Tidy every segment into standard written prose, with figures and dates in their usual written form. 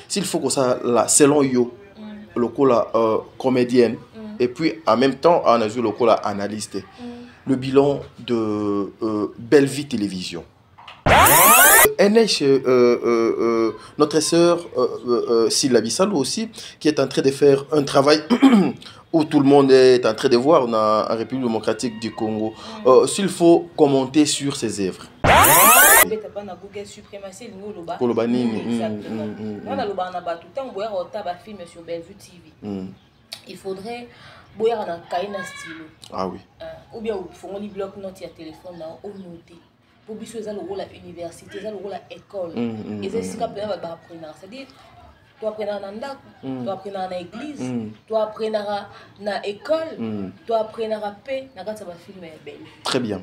s'il faut que ça la selon yo le coup la comédienne et puis en même temps on a vu le coup la analyste le bilan de Belle Vie Télévision. NH, notre sœur Silla Bissalou aussi, qui est en train de faire un travail où tout le monde est en train de voir en République démocratique du Congo. S'il faut commenter sur ses œuvres. Il faudrait boire un cahier stylo. Ah oui. Ou bien il faut un bloc note à téléphone ou noter. Pour bien ça le rôle à l'université, ça le rôle à l'école. Et c'est ce qu'on peut apprendre. C'est-à-dire, tu apprends dans ndak, tu apprends dans l'église, tu apprends dans l'école, tu apprends dans la paix, dans quand ça va filmer belle. Très bien.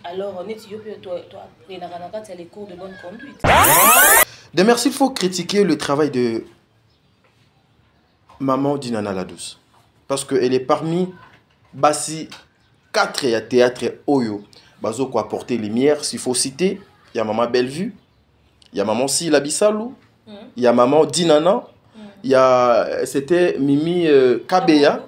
Alors on est tu apprends dans les cours de bonne conduite. De merci, il faut critiquer le travail de Maman Dinana la Douce. Parce qu'elle est parmi Bassi 4 théâtre Oyo. Bazo quoi apporter lumière, s'il faut citer, il y a Maman Bellevue, il y a Maman Silla Bissalou, il y a Maman Dinana, il y a c'était Mimi Kabeya.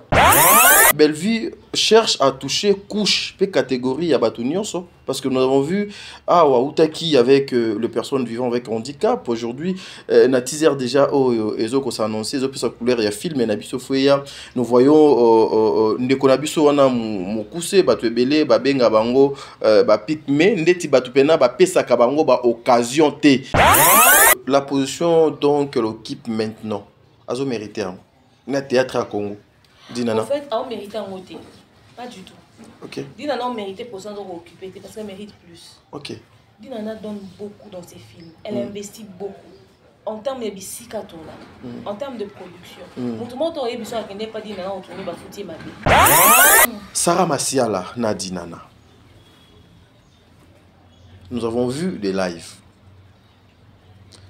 Bellevue cherche à toucher couche et catégorie à Batunionso parce que nous avons vu Outaki avec les personnes vivant avec handicap aujourd'hui Natizer déjà ezoko s'annoncer ezo pesa couleur ya film na biso foya nous voyons ndeko na biso wana mokuse batu ebele babenga bango ba pigme ndeti batu pena ba pesa ka bango ba occasion te la position donc qu'elle occupe maintenant azo mériter na théâtre à Congo. Dinana. En fait, on mérite un côté. Pas du tout. Ok. Dinana, on mérite pour s'en occuper parce qu'elle mérite plus. Ok. Dinana donne beaucoup dans ses films. Elle investit beaucoup. En termes de bisikato, en termes de production. Tout le monde aurait besoin de pas Dinana, on tourne à foutre ma vie. Sarah Massiala, na Dinana. Nous avons vu des lives.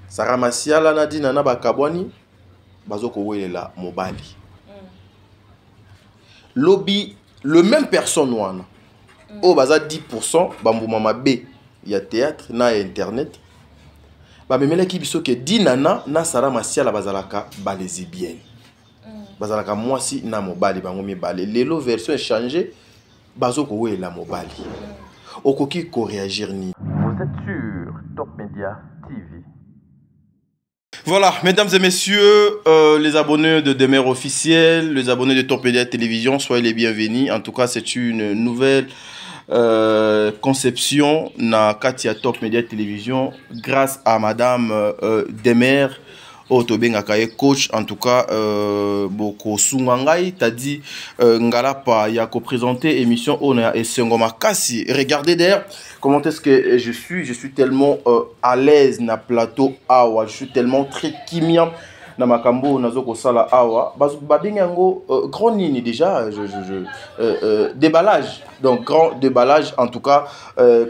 Sarah Massiala, na Dinana, Bakabwani, Bazoko Welela, Mobali. Lobby, le même personne wana. Au baza 10%, bambu mama B, il y a théâtre, na internet. Ba memele ki biso ke Dinana na Sarah Massiala bazalaka ba lesbienne. Bazalaka mwasi na mobali bango mibale. Lelo version est changée, bazoko wela mobali. Okoki ko réagir ni. Vous êtes sur Top Media TV. Voilà, mesdames et messieurs, les abonnés de Demer officiel, les abonnés de Top Media Télévision, soyez les bienvenus. En tout cas, c'est une nouvelle conception na Katia Top Media Télévision grâce à Madame Demer Otobengakaye coach. En tout cas, Boko Sungangai t'a dit Ngalapa y a présenté émission Ona et Sengoma Kassi. Regardez d'ailleurs comment est-ce que je suis tellement à l'aise na plateau awa, je suis tellement très kimia na makambo nazoko sala awa babengango grand nini déjà déballage, donc grand déballage en tout cas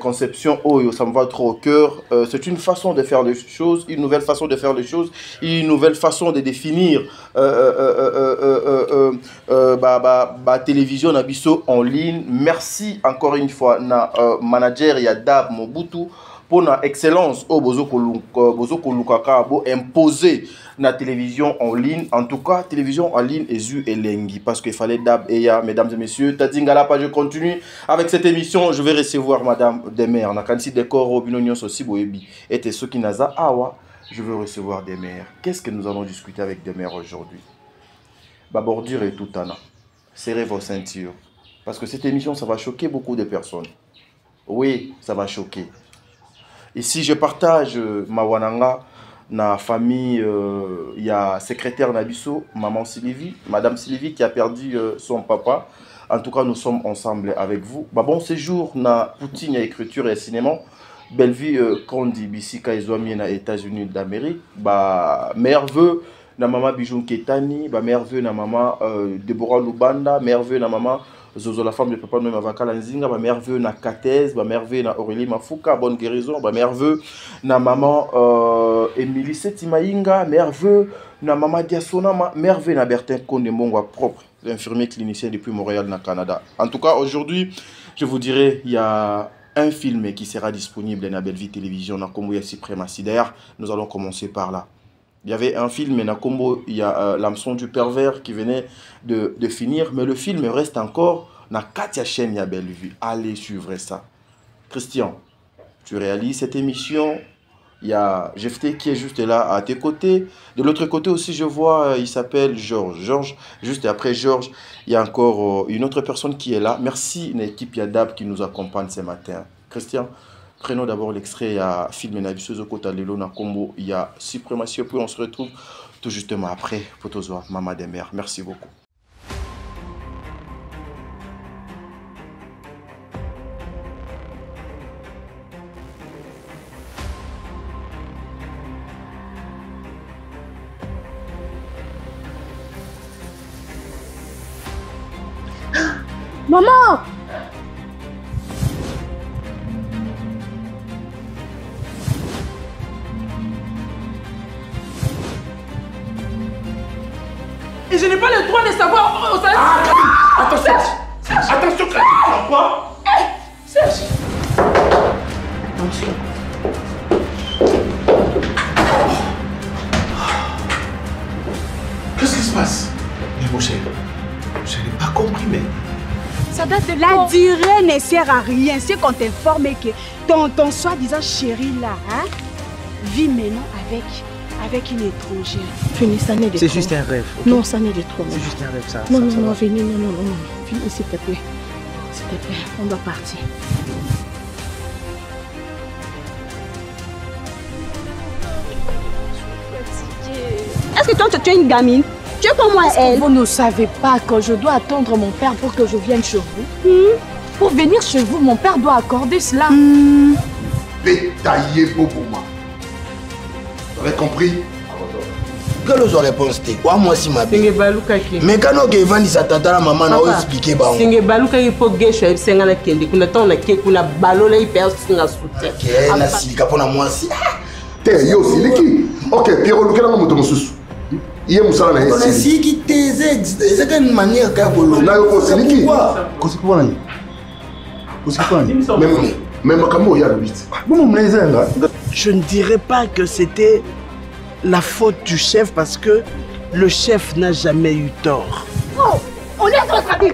conception oyo ça me va trop au cœur. C'est une façon de faire les choses, une nouvelle façon de faire les choses, une nouvelle façon de définir télévision na biso en ligne. Merci encore une fois na manager Yadab Mobutu pour la excellence au Bozoko Lukaka imposer la télévision en ligne. En tout cas, télévision en ligne est zu et lengi parce qu'il fallait dab et ya, mesdames et messieurs. Tadingala, je continue avec cette émission. Je vais recevoir Madame Demer. On a quand même décor au binonion aussi boebi. Et ceux qui naza awa, je veux recevoir Demer. Qu'est-ce que nous allons discuter avec Demer aujourd'hui? Bordure et tout ana. Serrez vos ceintures parce que cette émission ça va choquer beaucoup de personnes. Oui, ça va choquer. Ici, je partage ma wananga na famille, il y a secrétaire Nabiso, maman Sylvie, madame Sylvie qui a perdu son papa. En tout cas, nous sommes ensemble avec vous. Bon séjour na Poutine écriture et cinéma. Bellevue Kondi Bisika Ezwami na États-Unis d'Amérique. Meilleur vœu na maman Bijoun Ketani, meilleur vœu na maman Deborah Lubanda, meilleur vœu na maman Zozo la femme de papa Noé Mavakala Nzinga, meilleur vœu na Katez, meilleur vœu na Aurélie Mafuka, bonne guérison, meilleur vœu na maman Émilie Setimaïnga, meilleur vœu na maman Diasona, meilleur vœu na Bertin Konde Mbongwa propre, l'infirmier clinicien depuis Montréal na Canada. En tout cas, aujourd'hui, je vous dirais, il y a un film qui sera disponible na Belle Vie Télévision, na Kombuya Suprématie. D'ailleurs, nous allons commencer par là. Il y avait un film, Nakombo, il y a l'hameçon du pervers qui venait de finir, mais le film reste encore dans Katia chaîne, il y a belle vue. Allez suivre ça. Christian, tu réalises cette émission. Il y a Jefté qui est juste là à tes côtés. De l'autre côté aussi, je vois, il s'appelle Georges. Georges, juste après Georges, il y a encore une autre personne qui est là. Merci l'équipe Yadab qui nous accompagne ce matin. Christian, prenons d'abord l'extrait à film Nabisozo Kota Lelo Nakombo. Il y a Suprématie, puis on se retrouve tout justement après Potozoa, Maman des mères. Merci beaucoup. Maman! Et je n'ai pas le droit de savoir. Attention! Serge. Attention, Serge! Quoi? Serge! Attention. Qu'est-ce qui se passe? Mais mon cher, je n'ai pas compris, mais... Ça date de la durée ne sert à rien. C'est qu'on t'informe que ton soi-disant chéri là, hein, vit maintenant avec une étrangère. Venez, ça n'est de trop. C'est juste un rêve. Okay? Non, ça n'est de trop. C'est juste un rêve, ça. Non, ça non, va. venez, non, venez, s'il te plaît. S'il te plaît, on doit partir. Est-ce que toi, tu es une gamine? Tu es comme moi, elle. Vous ne savez pas que je dois attendre mon père pour que je vienne chez vous. Pour venir chez vous, mon père doit accorder cela. Détaillé pour moi. Vous avez compris? Quelle est la réponse? Moi aussi ma belle. Mais quand on est venu à tata maman n'a expliqué ba. Singe baluka ipo gesho ebisenga na kende kuna tona ke kuna balola ipe singa sute. Ok, na silika pona moi si. Te yo siliki. OK, Pierrot lukela na moto mususu. Iye musala na On yesi. si qui c'est une manière ka bolo. Na yo ko siliki. Kosi kwa nani? Kosi kwa nani? Même makambo ya lobit. Bon mnaizenga. Je ne dirais pas que c'était la faute du chef parce que le chef n'a jamais eu tort. Oh, on est dans sa vie.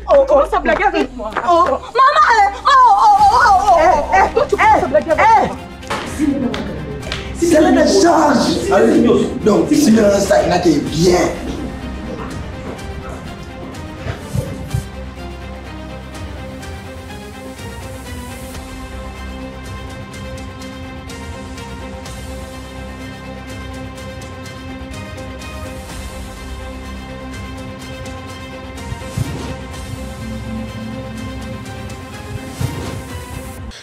Oh, ça blague avec moi. Oh, maman, tu peux se blaguer avec moi. C'est la charge. Donc si le ça il a été bien.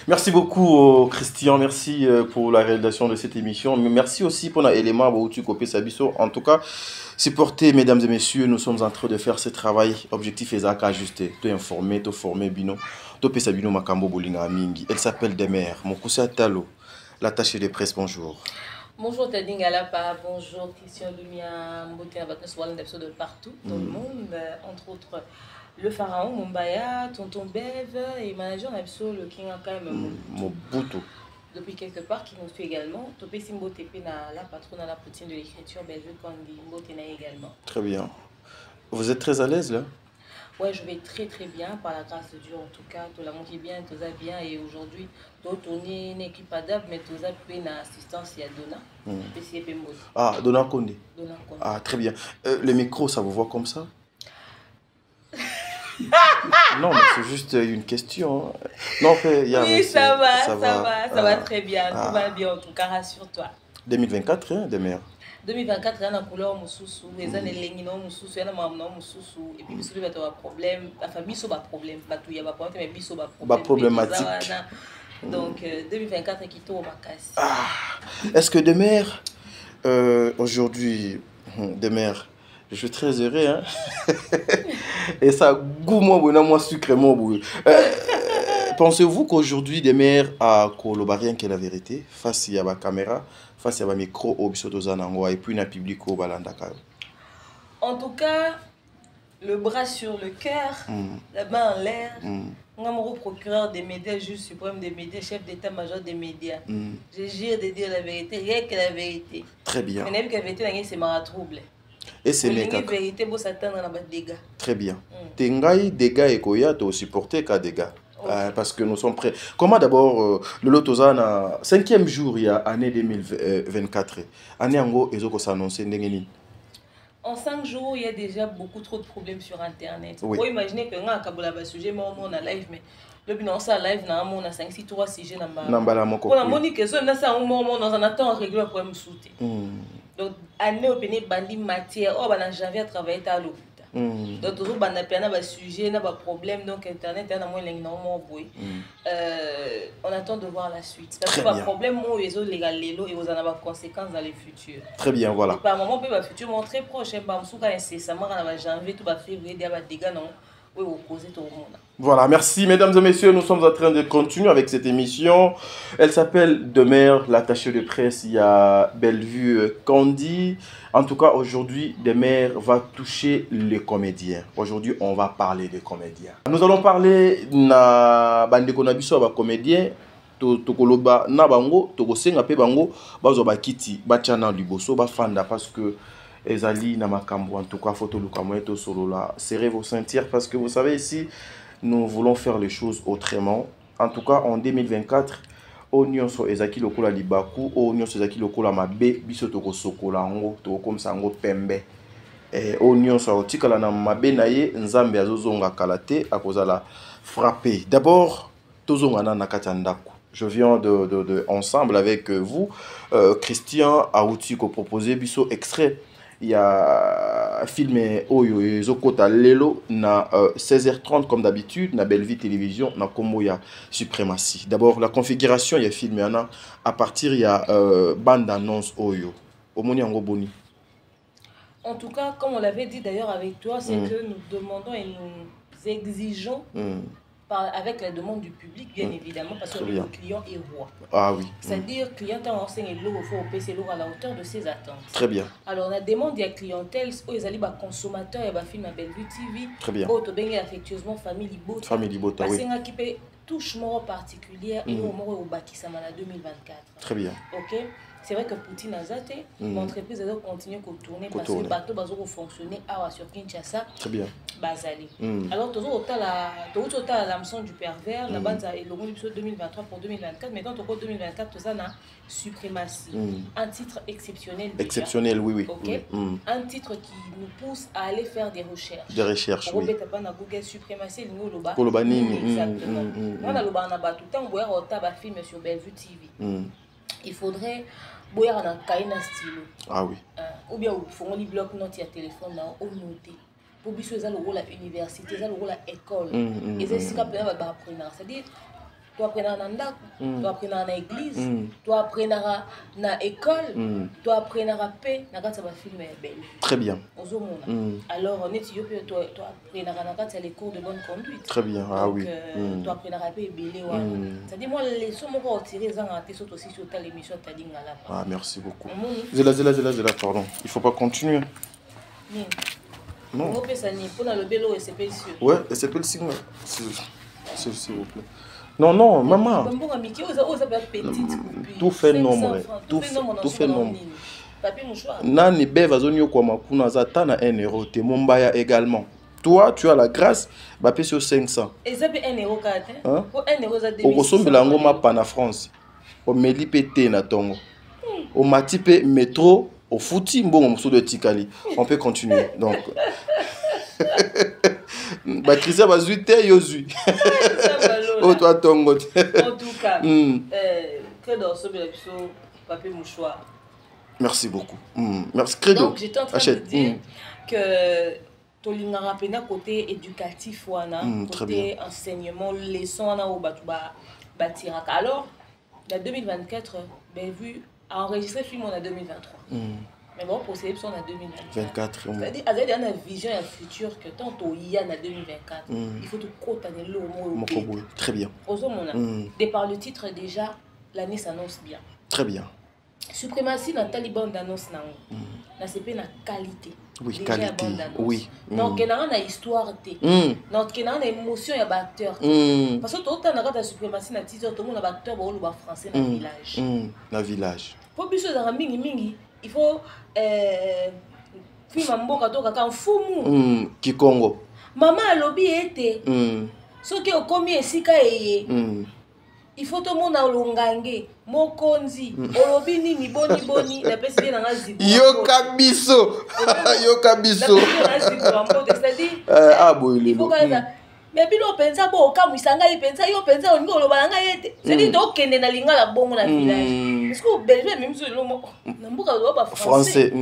Merci beaucoup Christian, merci pour la réalisation de cette émission. Mais merci aussi pour l'élément où tu copies Sabiso. En tout cas, supportez mesdames et messieurs, nous sommes en train de faire ce travail. Objectif est ajusté, te informer, te former bino, te pesa bino makambo bolinga mingi. Elle s'appelle Demer, mon cousin Talo, l'attaché de presse. Bonjour. Bonjour Tadinga Lapa, bonjour Christian Lumia, Mbote Abakaswal de partout dans le monde, entre autres le Pharaon, Mumbaya, Tonton Bev et manager Nabso, le King Akam Mobutu. Depuis quelque part, qui nous suit également. Topé Simbo Tepe, la patronne à la poutine de l'écriture, Belgique Kandi, Mbotena également. Très bien. Vous êtes très à l'aise là? Ouais, je vais très bien, par la grâce de Dieu en tout cas. Tout la monde est bien, tout ça bien. Et aujourd'hui, on est une équipe adaptée, mais tout ça peut une assistance, il y a Dona. Ah, Dona Kondé. Dona Kondé. Ah, très bien. Le micro, ça vous voit comme ça? Non, mais c'est juste une question. Non, y a, oui, ça va très bien. Ah. Tout va bien en tout cas, rassure-toi. 2024, hein, des mères. 2024, il y a une couleur moussou, les années lignes moussou, il y a un maman moussou, et puis il y a un problème, la famille a un problème, il y a un problème, mais il y a un problème. Problématique. Donc 2024 est quitté au Macassi. Ah, est-ce que des mères, aujourd'hui, des mères, je suis très heureux, hein. Et ça goût moi sucré moi. Pensez-vous qu'aujourd'hui des mères à Kolobarien qui est la vérité face à la caméra, face à la micro au Bisotozanango et puis na public au Balandaka? En tout cas, le bras sur le cœur, la main en l'air, suis procureur des médias, juge suprême des médias, chef d'état-major des médias. Je jure de dire la vérité, rien que la vérité. Très bien. Mais la vérité, c'est ma trouble. Et c'est la vérité, pour s'attendre à des dégâts. Très bien. Tengai, dégâts et Koya, tu as supporté qu'à dégâts. Parce que nous sommes prêts. Comment d'abord, le Lotozana, 5e jour, il y a année 2024. Année Ango, ils ont annoncé Ndengeni. En 5 jours, il y a déjà beaucoup trop de problèmes sur Internet. Oui. Vous imaginez que nga kabula ba sujet mo na live mais le bilan ça live na mo na 5 6 3 sujets na ba. Nambala moko. Pour la monique ça na ça mo dans un temps régler le problème souté. Donc année au péné bandi matière oh ba na janvier à travailler à l'hôpital. Donc toujours banda pena ba sujet na ba problème donc internet na mo lengi na mo boy. On attend de voir la suite. Parce que le problème mo les légal lelo et vous en avez conséquences dans le futur. Très bien, voilà. Par moment peut ba futur mon très proche ba msuka incessamment na janvier tout ba février dia ba dégâts non. Oui, vous causez tout le monde. Voilà, merci mesdames et messieurs, nous sommes en train de continuer avec cette émission. Elle s'appelle Demer, l'attaché de presse, il y a Bellevue Candy. En tout cas, aujourd'hui, Demer va toucher les comédiens. Aujourd'hui, on va parler des comédiens. Nous allons parler na bande konabiso ba comédiens. Tokoloba na bango, tokosenga pe bango, bazo ba kiti, ba chana liboso, ba fanda parce que Ezali na makambo, en tout cas, photo Lukamoeto solo là. Serrez vos ceintures parce que vous savez, ici, nous voulons faire les choses autrement. En tout cas, en 2024, Oignon so Ezaki Lokola Libaku, Oignon so Ezaki Lokola Mabe, Biso Toko Sokola, Ango, Toko comme ça, Ango Pembe. Oignon so Tikala na Mabe Naye, Nzambe Azozonga Kalate, à cause de la frapper. D'abord, Tozongana Nakatandaku. Je viens ensemble avec vous, Christian Aouti, qui a proposé Biso extrait. Il y a un film Oyo Zokota Lelo na 16h30 comme d'habitude na Bellevue Télévision na Komoya Suprématie. D'abord la configuration il y a film à partir il y a bande annonce Oyo. Omoni Ango Boni. En tout cas, comme on l'avait dit d'ailleurs avec toi, c'est que nous demandons et nous exigeons avec la demande du public, bien évidemment, parce que le client est roi. Ah oui. C'est-à-dire, le client a enseigné l'eau au PC à la hauteur de ses attentes. Très bien. Alors, on a demandé à la clientèle, ils allaient consommateurs et film à Bellevue TV. Très bien. Ils affectueusement Family Boat. Family Boat, oui. Parce qu'il y a touche particulière et au moment où Bakissamana 2024. Très bien. Ok. C'est vrai que Poutine a zaté, l'entreprise a continué à tourner parce que le bateau va fonctionner sur Kinshasa. Très bien. Basali. Alors, tu as la leçon du pervers, la bande est le 2023 pour 2024, mais dans le 2024, tu as une suprématie. Un titre exceptionnel. Déjà. Exceptionnel, oui, oui. Okay? Un titre qui nous pousse à aller faire des recherches. Des recherches, oui. Google suprématie, exactement. On a tout le temps, on a un film sur Bellevue TV. Il faudrait boire un cahier stylo. Ah oui. Ou bien au fond on bloc note ya téléphone là on noter. Pour biso ça le rôle à université, ça le rôle à école. Et c'est ce qu'on peut apprendre. C'est-à-dire tu apprends dans ndako, tu apprends dans l'église, tu apprends dans l'école, tu apprends dans paix, na kati ba film belle. Très bien. Alors on est tu apprends dans les cours de bonne conduite. Très bien. Ah oui. Tu apprends dans paix belé wa. C'est-à-dire moi les leçons moi retirer ça en tête aussi sur ta émission ta dinga là. Ah merci beaucoup. Zela pardon. Il faut pas continuer. Non. On peut ça ni pour le bélo et c'est pas sûr. Ouais, et c'est pas le signe. S'il vous plaît. Non, maman. Tout fait nombre. Tout fait nombre. Nani beva zonyo kwa makuna za tana 1 euro te mombaya également. Toi, tu as la grâce, bah payer sur 500. Et ça peut 1 euro quand pour 1 euro ça débite. Au kosombela ngoma pa na France. Au meli pété na tongo. Au matipe métro, au fouti mbongo muso de tikali. On peut continuer. Donc bah Christian va zuiter yozu. Oh toi tongo. En tout cas, que dans ce papier mouchoir. Merci beaucoup. Merci Credo. Donc j'étais en train de dire que tolingara pena côté éducatif wana, côté enseignement, leçon wana au batuba batiraka. Alors, en 2024, Bellevue a enregistré film en 2023. Mais bon, pour ces on a 2024. C'est-à-dire, il y a une vision et un futur que tant qu'il y a en 2024, il faut tout cotaner le mot. Très bien. De par le titre déjà, l'année s'annonce bien. Très bien. Suprématie dans Taliban d'annonce. na CP na qualité. Oui, qualité. Oui. Donc il y a une histoire donc il y a une émotion ya ba acteur. Parce que tout temps na suprématie na teaser tout le monde acteur ba ba français na village. Na village. Pour biso za mingi il faut film mboka to kaka mfumu. Kikongo. Maman alobi ete. Soki okomi esika eye. Il faut tout le monde olongange mokonzi olobi nini boni na pesi bien na zibo. Yoka biso. C'est-à-dire il faut que mais bilo pensa bo okamwisanga li pensa yo pensa olingo oloba nga yete. C'est-à-dire to kende na lingala bongo na village. Est-ce que belge même sur le na mboka loba français.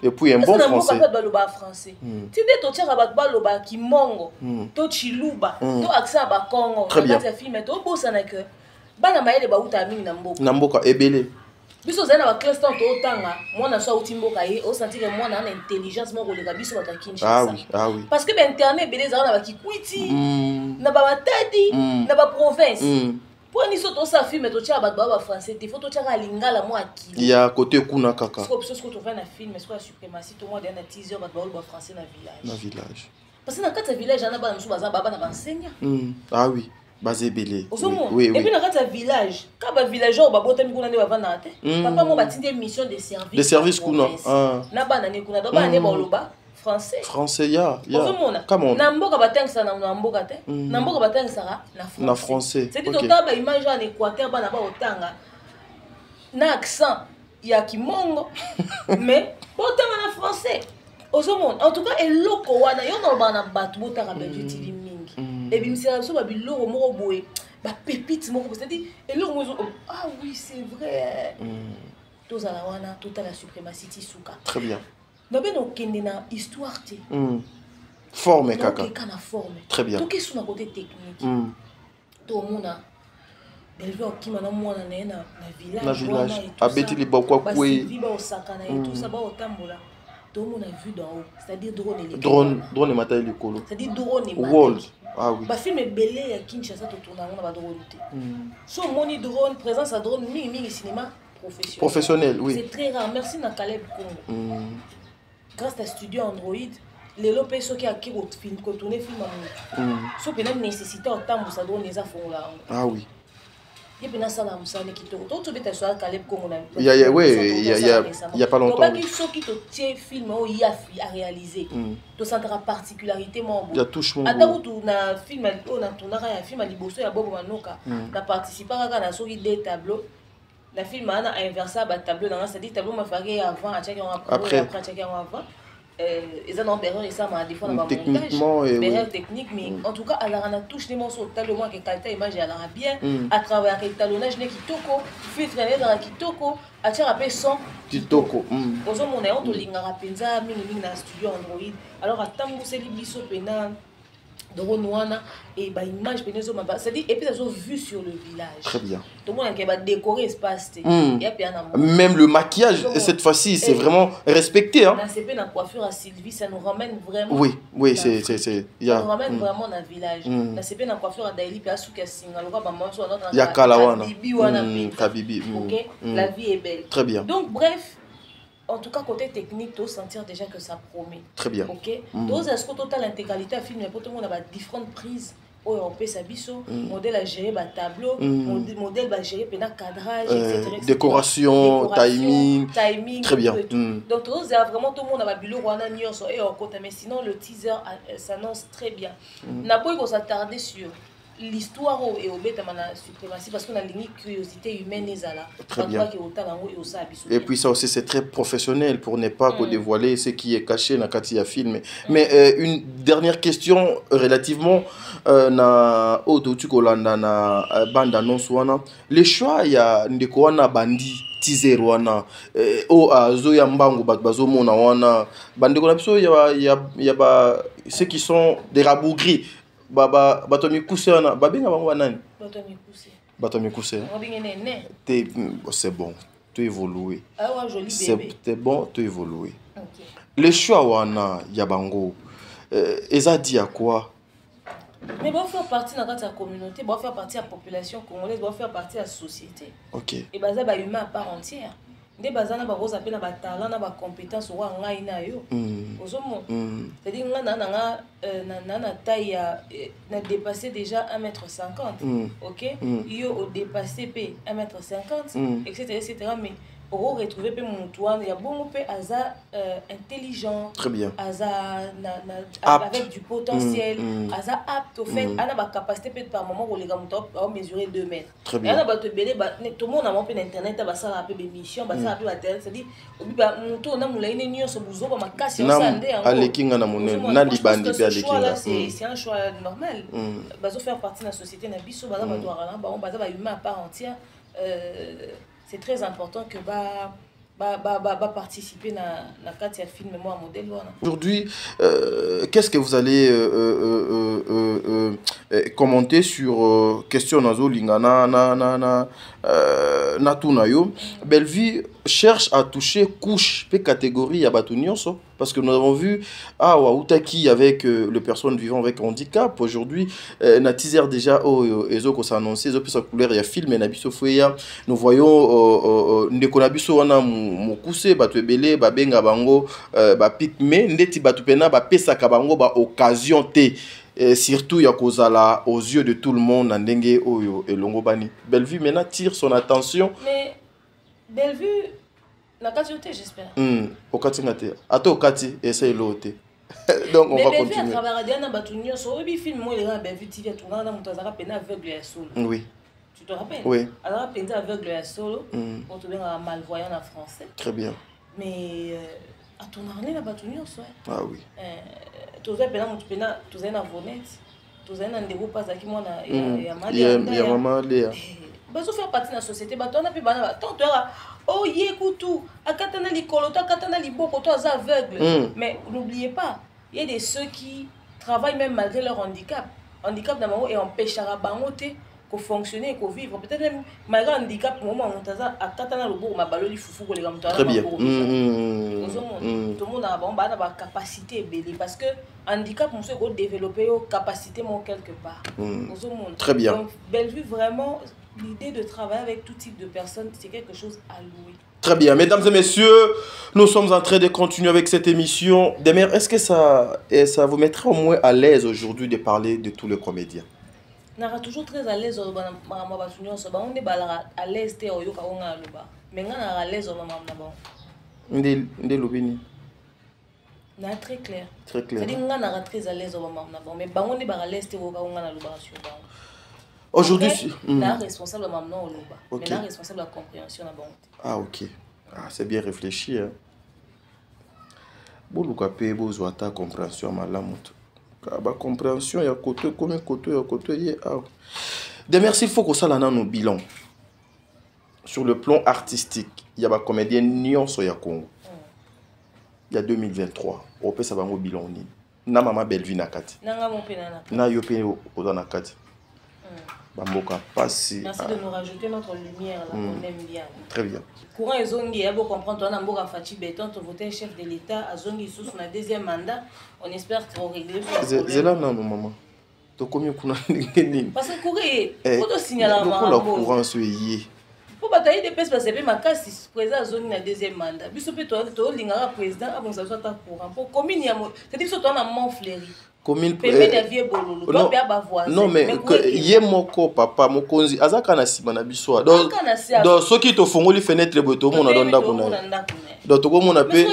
Et puis un bon français. Na mboka loba français. Tinde to tshaka ba loba kimongo, to chiluba, to accent ba Congo. Dans ce film to bossa na que bana mayele ba uta mingi na mboka. Na mboka ebele. Biso zana ba classe tant otanga, mwana so uti mboka ye, o sentir que mwana na intelligence moko le biso ba Kinshasa. Ah oui. Parce que internet belé zana ba kikwiti, na ba matadi, na ba province. Pour ni soto sa film to tshaka ba français, il faut to tshaka lingala mo akili. Il y a côté kuna kaka. Ce que tu vois na film, est-ce que la suprématie to mo na teaser ba français na village. Na village. Parce que dans quatre village na ba musu baza baba na ba enseignant. Ah oui. Basé belé. Oui. Et puis dans quatre village, quand ba villageois ba bota mi kuna ne ba vana te. Papa mo ba tinde mission de service. De service kuna. Na ba na ne kuna do ba ne ba oloba français. Français ya. Comment? Na mboka batangisa na mboka te. Na mboka batangisa na français. Na français. C'est tout ta ba image en Équateur ba na ba otanga. Na accent ya kimongo mais otanga na français. En tout cas eloko wana yo na ba na batu botaka ba utili mingi. Et bien c'est so ba biloko moko boye ba pépite moko c'est-à-dire eloko mo ah oui c'est vrai. Tous à la wana toute la suprématie tisuka. Très bien. Na ben okende na histoire te. Forme kaka. Donc kana forme. Très bien. To ke sur na côté technique. To mona belve okima na mwana na village. Na village. Abeti li bakwa kwe. Ba osakana et tout ça ba otambola. Tout le monde a vu d'en haut, c'est-à-dire drone et drone et matériel écolo. C'est-à-dire drone et World. Ah oui. Bah film est belé à Kinshasa to tourner on a drone. So moni drone présence à drone mingi cinéma professionnel. Professionnel, oui. C'est très rare. Merci na Caleb Congo. Grâce à studio Android, les lopes ceux qui a qui film ko tourner film en. So peut même nécessité en temps ça drone les affaires là. Ah oui. Il y a ça musane qui te tout bête sur Caleb Congo na. Il y a pas longtemps. Donc ceux qui te tient film au y a réalisé. To centre particularité mon. Il y a touche mon. Ata tu na film on a tourné un film à liboso ya Bobo Manoka. Na participer à na soki des tableaux. La film a inversé ba tableau dans ça dit tableau m'a fait avant à checker après checker avant. Ils ont besoin de ça mais des fois on va montage technique mais en tout cas elle a touché les morceaux tellement que qualité image elle a bien à travers le talonnage ne kitoko filtre dans kitoko à tirer après son kitoko ozo mona on to lingara penza mingi na studio Android alors à tambu c'est libiso pena drone wana et ba image penezo ma c'est-à-dire et puis ça sont vu sur le village. Très bien. Tout le monde qui va décorer espace même le maquillage cette fois-ci c'est vraiment respecté hein. Dans CP na coiffure à Sylvie ça nous ramène vraiment. Oui c'est ça nous ramène vraiment dans le village. Dans CP na coiffure à Daily puis à Souka Singa loka ba manso dans ya kalawana bibi wana kabibi. OK la vie est belle. Très bien. Donc bref en tout cas, côté technique, tu sentir déjà que ça promet. Très bien. Ok. Donc, est-ce que tu as l'intégralité à filmer pour tout le monde a différentes prises. On peut s'abisso, modèle à gérer le tableau, modèle à gérer le cadrage, etc. Décoration, timing. Très bien. Donc, vraiment tout le monde a bilou mais sinon le teaser s'annonce très bien. N'a pas qu'on s'attarder sur l'histoire et au bête à suprématie parce qu'on a une curiosité humaine et là. Très bien. Et puis ça aussi c'est très professionnel pour ne pas dévoiler ce qui est caché dans le film. Mais une dernière question relativement na Odotukolanda na bande annonce wana. Les choix ya ndeko wana bandi teaser wana o azoya mbango bazo mona wana bandeko na biso ya ba ceux qui sont des rabougris. Baba batomi kusana babenga bango banani batomi kusana c'est bon tu évolué c'est bon tu évolué les choix wana ya bango eza dit à quoi mais va faire partie de la communauté va faire partie de la population congolaise va faire partie de la société OK et baza ba humain à part entière Nde bazana ba rosa pe na ba talent na ba compétence wa ngai na yo. Ozomo. C'est-à-dire na taille na dépassé déjà 1m50. OK? Yo au dépassé pe 1m50 etc. mais pour retrouver pe mon toit, il y a bon pe aza intelligent. Très bien. Aza avec du potentiel, aza apte au fait, ana ba capacité peut par moment où les gars on mesurer 2 mètres. Très bien. Ana ba te belé ba tout le monde a mon pe internet ba ça un peu émission, ba ça un peu la télé, c'est-à-dire obi ba mon tour na mula ine nyo so buzo ba makasi on sande en. Alekinga na monene na libandi pe alekinga. C'est un choix normal. Bazo faire partie de la société na biso ba ba doit rala ba on ba za ba humain à part entière. C'est très important que participer na Katia film moi modèle. Aujourd'hui, qu'est-ce que vous allez commenter sur question nazo lingana na tunayo? Bellevue cherche à toucher couche pe catégorie ya batu nyonso parce que nous avons vu Outaki avec les personnes vivant avec handicap. Aujourd'hui na teaser déjà ezoko s'annoncer ezo pesa couleur ya film na biso foya. Nous voyons ndeko na biso wana mokuse batu ebele babenga bango ba pigme ndeti batu pena ba pesa ka bango ba occasion te. Surtout ya kozala aux yeux de tout le monde na ndenge oyo elongo bani. Bellevue maintenant tire son attention. Mais Bellevue na kati ote j'espère. Okati ngate. Ato okati essaye l'ote. Donc on va continuer. Mais Bellevue à na batu nyonso obi film mo le Bellevue TV tourna na mutazaka pena aveugle ya solo. Oui. Tu te rappelles? Oui. Alors pena aveugle ya solo on te bien malvoyant en français. Très bien. Mais à ton arné na batu nyonso. Ah oui. Toza pena mutu pena toza na vonette. Toza na ndeko pasaki mona ya mali ya maman Léa. Bazo faire partie de la société ba tona pe bana tant oh yekutu akatana likolo to akatana liboko to az aveugle. Mais n'oubliez pas, il y a des ceux qui travaillent même malgré leur handicap. Handicap na bango et empêchera bango te ko fonctionner et ko vivre. Peut-être même malgré handicap moment on taza akatana loboko mabaloli fufu ko les gamto. Très bien. Tout le monde a bon ba capacité belé parce que handicap on sait ko développer yo capacité mon quelque part. Très bien. Donc Bellevue vraiment l'idée de travailler avec tout type de personnes, c'est quelque chose à louer. Très bien. Mesdames et messieurs, nous sommes en train de continuer avec cette émission. Demer, est-ce que ça vous mettrait au moins à l'aise aujourd'hui de parler de tous les comédiens? On est toujours très à l'aise. On est à l'aise. Mais on est à l'aise. Très clair. Très clair. C'est-à-dire qu'on est très à l'aise. Mais on est à l'aise. Aujourd'hui, on est responsable maintenant au Loba. Mais on est responsable de la compréhension. Ah, ok. Ah, c'est bien réfléchi. Hein. Bon, vous avez besoin de compréhension. La compréhension, il y a côté comme côté, il y a côté. Merci, il faut que ça ait nos bilans. Sur le plan artistique, il y a des comédiens Nyon Soya Congo. Il y a 2023. On peut savoir mon bilan. Na maman Bellevue nakati. Na yope oda nakati. Merci de nous rajouter notre lumière là, on aime bien. Très bien. Courant et Zongi, il y a beau comprendre, on a beau Fati Béton, tu votais chef de l'État, à Zongi sous son deuxième mandat, on espère qu'on régler le problème. C'est là, non, maman. Tu combien qu'on a parce que courir, il faut te signaler à maman. Pourquoi la courant se y pour batailler des pèses parce que ma casse président à Zongi na deuxième mandat. Biso pe to lingara président avant ça soit ta courant. Pour commune il y a c'est-à-dire que toi on a Montfleury. Commune non mais yé moko papa mokonzi azaka na sima na biso donc soki to fongoli fenêtre boto mona donda kuna donc to mona pe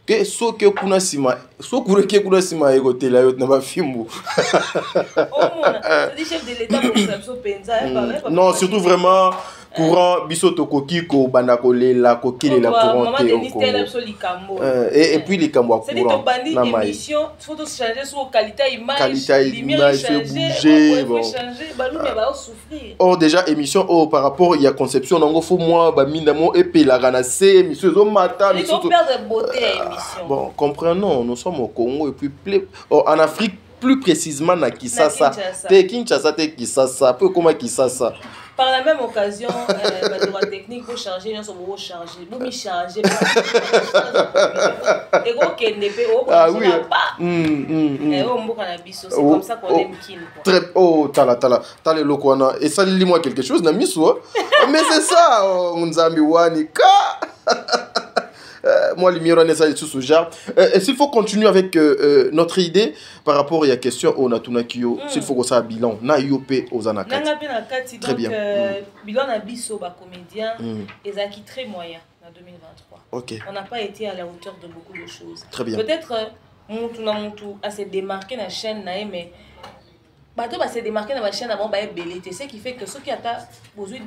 que soki kuna sima so kureke kuna sima ego tela yo na ba fimbu chef de l'état pour penza non surtout vraiment courant bisoto koki ko banda ko lela ko kilela courant et puis les cambo c'est courant na émission faut changer sur qualité image fait bouger bon oh déjà émission oh par rapport il y a conception nango faut moi ba mindamo et puis la ganase monsieur zo mata monsieur perdre beauté émission bon comprenons nous sommes au Congo et puis en Afrique plus précisément na Kisasa. Te Kinshasa te Kisasa. Peu comment Kisasa. Par la même occasion, le droit technique pour changer, nous sommes changer. Vous me changez. Et vous qui n'êtes pas, oui. C'est comme ça qu'on aime Kin. Très oh tala lokwana. Et ça lis-moi quelque chose na miso. Mais c'est ça, Nzambi Wanika. Moi, les miroirs, ça sous genre. S'il faut continuer avec notre idée par rapport à la question au Natunakio, s'il faut que ça bilan, na yopé aux anakati. Très bien. Bilan na biso ba comédien, et ça qui très moyen en 2023. Ok. On n'a pas été à la hauteur de beaucoup de choses. Très bien. Peut-être Moutou à se démarquer dans la chaîne, mais bateau va se démarquer dans la chaîne avant bah belé. C'est ce qui fait que ceux qui attendent besoin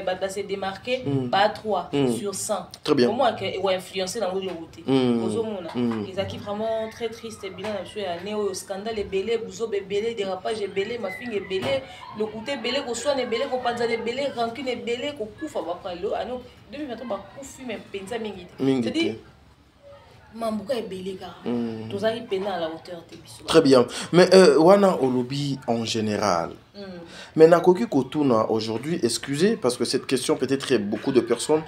va se démarquer pas 3 sur 100. Très bien. Comment ou influencer dans le route. Ils ont qui vraiment très triste et bilan absolu année au scandale est belé, bouzo belé, dérapage est belé, ma fille est belé, le côté belé qu'on soit est belé, qu'on pas est belé, rancune est belé, qu'on couffe va pas l'eau. Ah non, 2023 va couffer mais pensa mingi. C'est-à-dire Mambuka est belé car tous arrivent pénal à la hauteur de biso. Très bien. Mais wana olobi en général. Mais nakoki kotuna aujourd'hui, excusez parce que cette question peut-être beaucoup de personnes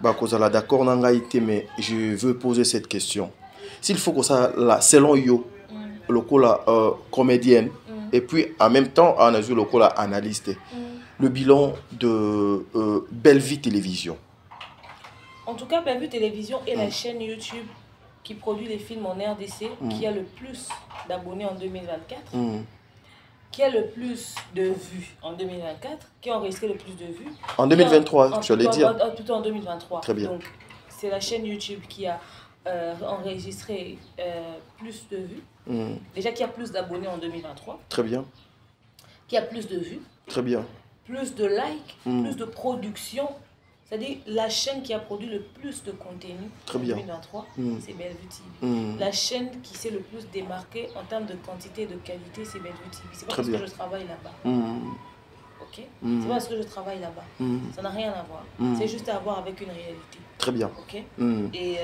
bah kozala d'accord nanga ité mais je veux poser cette question. S'il faut que ça la selon yo lokola comédienne et puis en même temps on a vu lokola analyste. Le bilan de Bellevue Télévision. En tout cas, Bellevue Télévision est la chaîne YouTube qui produit les films en RDC, qui a le plus d'abonnés en 2024, qui a le plus de vues en 2024, qui a enregistré le plus de vues. En 2023, je l'ai dit. Plutôt en 2023. Très bien. Donc, c'est la chaîne YouTube qui a enregistré plus de vues. Déjà, qui a plus d'abonnés en 2023. Très bien. Qui a plus de vues. Très bien. Plus de likes, plus de production. C'est-à-dire la chaîne qui a produit le plus de contenu en 2023, c'est Bellevue TV. La chaîne qui s'est le plus démarquée en termes de quantité et de qualité, c'est Bellevue TV. C'est pas parce que je travaille là-bas. Ok. C'est pas parce que je travaille là-bas. Ça n'a rien à voir. C'est juste à voir avec une réalité. Très bien. Ok. Et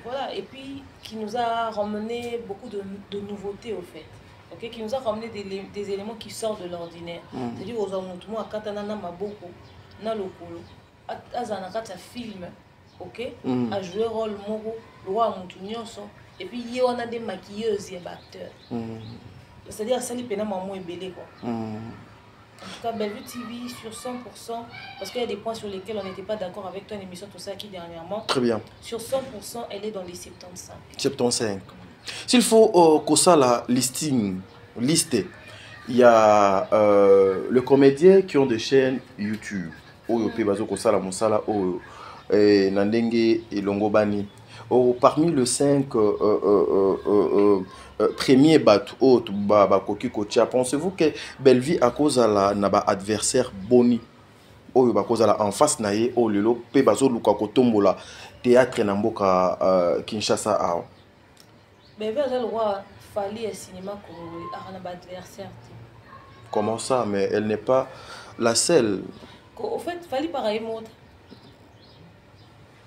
voilà. Et puis qui nous a ramené beaucoup de nouveautés au fait. Ok. Qui nous a ramené des éléments qui sortent de l'ordinaire. C'est-à-dire aux amoutoumo à Katanana Maboko, na lokolo. Azanakata film, ok, a joué rôle moro, roi Moutounioso, et puis il y a des maquilleuses et acteurs. C'est-à-dire ça, il y a maman et belé quoi. En tout cas, Bellevue TV sur 100%, parce qu'il y a des points sur lesquels on n'était pas d'accord avec toi, une émission tout ça qui dernièrement. Très bien. Sur 100%, elle est dans les 75. 75. S'il faut que ça la listing, listé, il y a les comédiens qui ont des chaînes YouTube. Parmi les 5 premiers bateaux, pensez-vous que Bellevue a cause à la adversaire Boni en face naie au lelo pe bazo luka kotombola théâtre namboka Kinshasa. Bellevue a le roi Fali et cinéma congolais a un adversaire. Comment ça? Mais elle n'est pas la seule. Au fait, fallait pareil monter.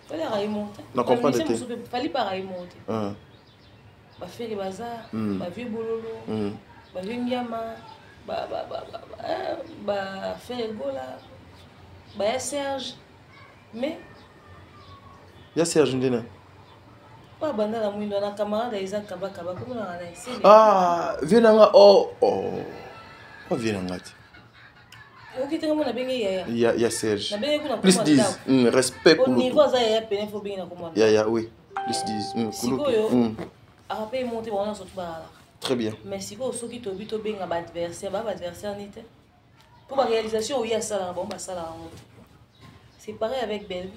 Fallait pareil monter. Non, comprends de fallait pareil monter. Bah faire les bazars, bah vieux bololo, bah vieux nyama, bah faire le gola, bah Serge. Mais il y a Serge Ndena. Pas banda la mouille na camarade Isaac Kabaka comme on a essayé. Ah, viens là oh. Viens là. Il y a Serge. Plus 10. Respect pour oui. Plus 10. Très bien. Mais si vous avez un adversaire, pour la réalisation, il y a ça. C'est pareil avec Bellevue.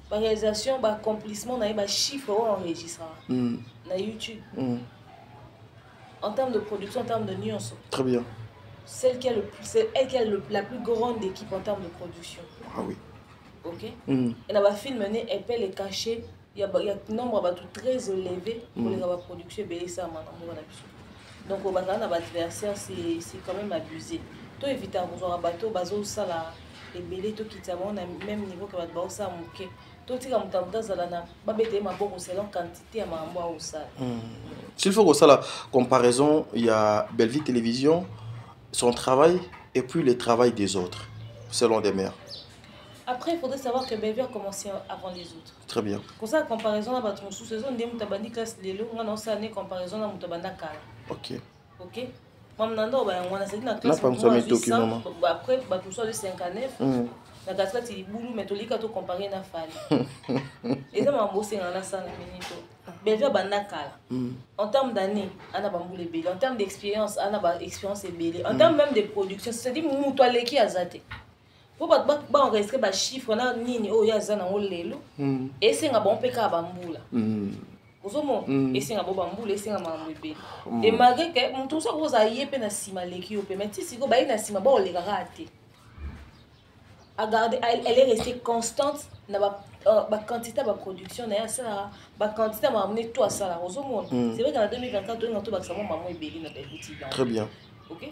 La réalisation, l'accomplissement, il y a des chiffres enregistrés sur YouTube. En termes de production, en termes de nuances. Très bien. C'est elle qui a la plus grande équipe en termes de production. Ah oui. Ok. Et dans le film, elle peut les cacher. Il y a un nombre très élevé pour les production. Donc, au adversaire, c'est quand même abusé. Tout éviter à vous avoir un bateau, bateau, ça là, les bélés, tout qui t'avons au même niveau que votre bateau, ça mouké. Tout ce qui est en train de faire, c'est la quantité à ma boîte au ça. S'il faut que ça, la comparaison, il y a Bellevue Télévision, son travail et puis le travail des autres, selon des mères. Après, il faudrait savoir que Bellevue a commencé avant les autres. Très bien. Comme ça, comparaison à votre sous-saison, on a une classe de l'eau, on a une comparaison à Moutabanda Kala. Ok. Ok. On a une classe de après, tout ça de 59. La classe de boulot, mais tout le monde comparé à Fali. Et ça m'a bossé dans la salle. Bellevue a Banda Kala. En termes d'années, on a Bamboule Bélé. En termes d'expérience, on a expérience et Bélé. En termes même de production, c'est-à-dire Moutouale qui a zaté. Pour enregistrer des chiffres, on a nini oh ya zana olelo et c'est un bon peka bambula ozomo et c'est un bon bambula et c'est un mambe et malgré que mon tout ça vous a yé pena sima leki au mais si go ba ina sima ba olega raté à garder elle est restée constante na ba quantité ba production na ça ba quantité m'a amené tout à ça là ozomo c'est vrai qu'en 2024 on a tout ba ça maman et Béli na petit. Très bien. OK.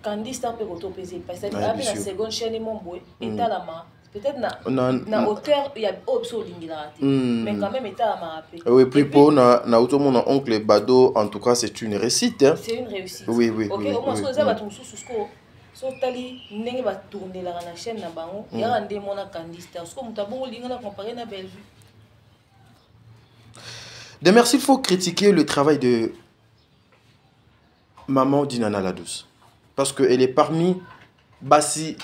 Candice peut autopéser parce que la seconde chaîne mon boy et talama peut-être na hauteur il y a option lingilate mais quand même est à ma oui puis pour na auto mon oncle Bado en tout cas c'est une réussite hein? C'est une réussite. Oui oui. OK oui, au moins oui, ça va tout sous so tali ndenge va tourner la chaîne na bango ya rende mona Candice parce que mutabongo lingala comparer na Bellevue. De merci, il faut critiquer le travail de maman Dinana la Douce. Parce qu'elle est parmi Bassi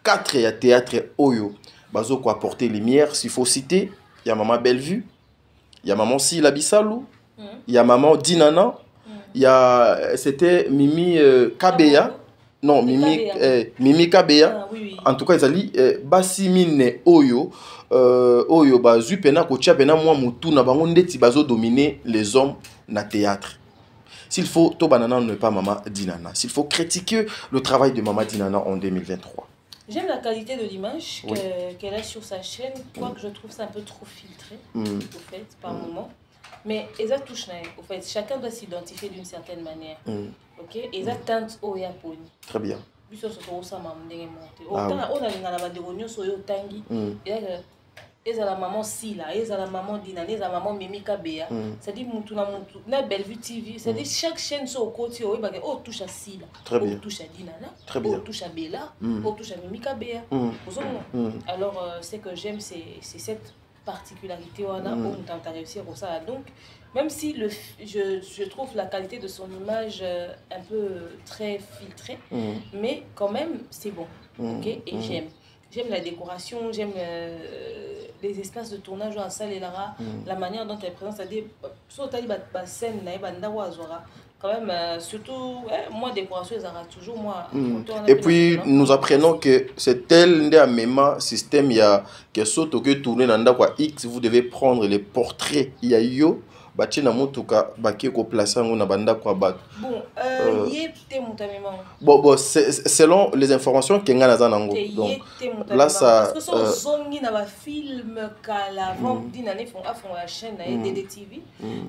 4 théâtre Oyo. Bazo quoi apporter lumière, s'il faut citer, il y a maman Bellevue, il y a maman Sila Bissalou, il y a maman Dinana, il y a c'était Mimi Kabeya. Non, Mimi Kabeya. Oui. En tout cas, ils allaient Bassi Mine Oyo. Oyo bazu pena ko tia pena moi mutu na bango ndeti bazo dominer les hommes na théâtre. S'il faut, to banana ne pas Maman Dinana. S'il faut critiquer le travail de Maman Dinana en 2023. J'aime la qualité de l'image qu'elle a sur sa chaîne, quoique je trouve ça un peu trop filtré, au fait, par moment. Mais elles touchent, au fait, chacun doit s'identifier d'une certaine manière. Ok, elles tentent au Japon. Très bien. Et la maman Sila, et la maman Dinana, et la maman Mimi Kabeya. C'est-à-dire na Bellevue TV, c'est-à-dire chaque chaîne sur le côté, on touche à Sila, on touche à Dinana, on touche à Bella, on touche à Mimi Kabeya. Alors, ce que j'aime, c'est cette particularité on a où on réussir au ça. Donc, même si je trouve la qualité de son image un peu très filtrée, mais quand même, c'est bon. Ok, et j'aime. J'aime la décoration, j'aime les espaces de tournage à salle et la manière dont elle présente, c'est-à-dire, scène, quand même, surtout, moi, décoration, ça aura toujours, moi. Et puis, nous apprenons que c'est tel un système, il y a que saute que tourner dans quoi X, vous devez prendre les portraits, il y a yo. Bon, selon les informations que nga naza nango. Donc là ça parce que zongi na ba film kala avant dinane font la chaîne na DDTV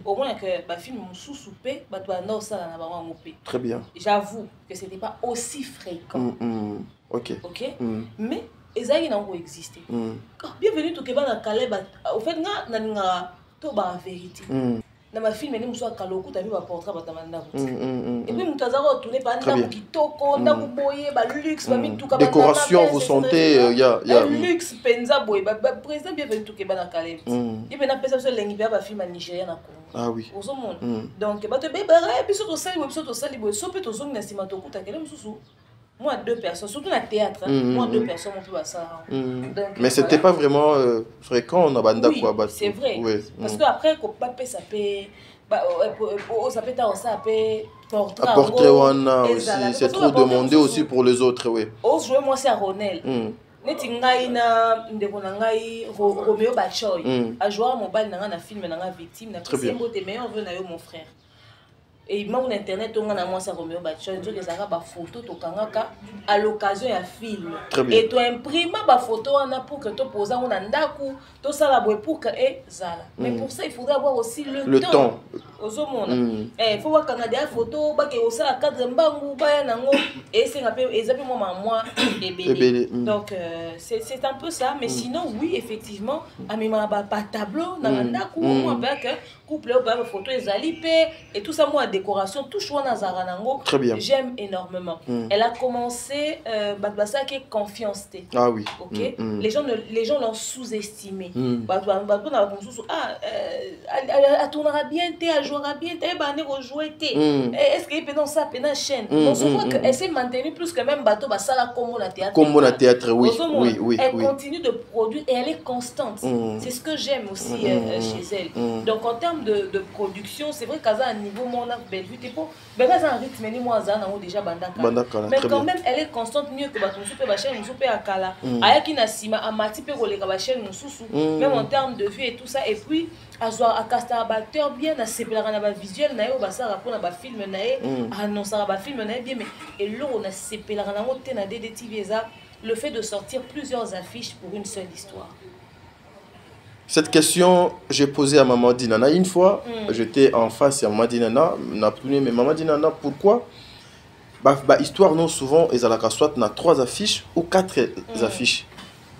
au moins que ba film sous-soupé ba to na osala na ba ngopé. Très bien. J'avoue que c'était pas aussi fréquent. OK. Mais ezali nango exister. Bienvenue to keba na kale ba au fait nga to ba vérité. Dans ma film ni muso akaloku ta vu ba portrait ba tamanda et puis mutazaro tourner ba nda kitoko nda kuboye ba luxe ba mituka ba décoration vous sentez il y a luxe penza boy ba président bienvenue to ke ba na kale et ben na pesa so lengi ba film Nigeria na Congo. Ah oui. Au monde. Donc ba te bebara et puis so to sali boy so pe to zongi na sima to kuta kele mususu. Moi, 2 personnes, surtout dans le théâtre, moi, 2 personnes, on peut ça. Mais c'était pas vraiment fréquent, on a banda quoi. Oui, c'est vrai. Parce qu'après, ça peut ça peut portrait aussi, c'est trop demandé aussi pour les autres, oui. Oh, je moi c'est à Ronel. Neti ngai na ndeko na ngai Romeo Bachoy. A jouer mon bal na film na victime na Simbo te meilleur vœu na yo mon frère. Et mon internet on a moi ça Romeo Bachoy nzo les arabes photo to kangaka à l'occasion ya film. Et tu imprimes ba photo on a pour que tu poses on a ndaku to ça la boy pour que zala. Mais pour ça il faudrait avoir aussi le temps. Il faut voir des photos, cadre mbangu, et c'est moi et donc c'est un peu ça, mais sinon oui effectivement à mes pas tableau couple photo et tout ça moi décoration tout choix très bien, j'aime énormément. Elle a commencé qui est confiance. Ah oui. OK, les gens l'ont sous-estimé. Elle tournera bien, elle jouera bien, elle va rejouer. Est-ce qu'elle peut dans ça, pendant la chaîne? On se voit qu'elle s'est maintenue plus que même bateau, ça la comme la théâtre. Comme la théâtre, oui. Elle continue de produire et elle est constante. C'est ce que j'aime aussi chez elle. Donc en termes de production, c'est vrai qu'à un niveau, mon Bellevue, t'es pas. Mais là, un rythme, ni moi, déjà Bandaka. Mais quand même, elle est constante mieux que bateau, la chaîne, à Kala. Ayaki Nasima, Amati, la chaîne, même en termes de vue et tout ça. Et puis, à caster un acteur bien, à séparer un visuel, à répondre à un film, à annoncer un film, bien, mais et là, on a séparé le fait de sortir plusieurs affiches pour une seule histoire. Cette question, j'ai posé à Maman Dinana une fois. J'étais en face à Maman Dinana. Mais Maman Dinana, pourquoi histoire, non, souvent, ils ont soit 3 affiches ou 4 affiches.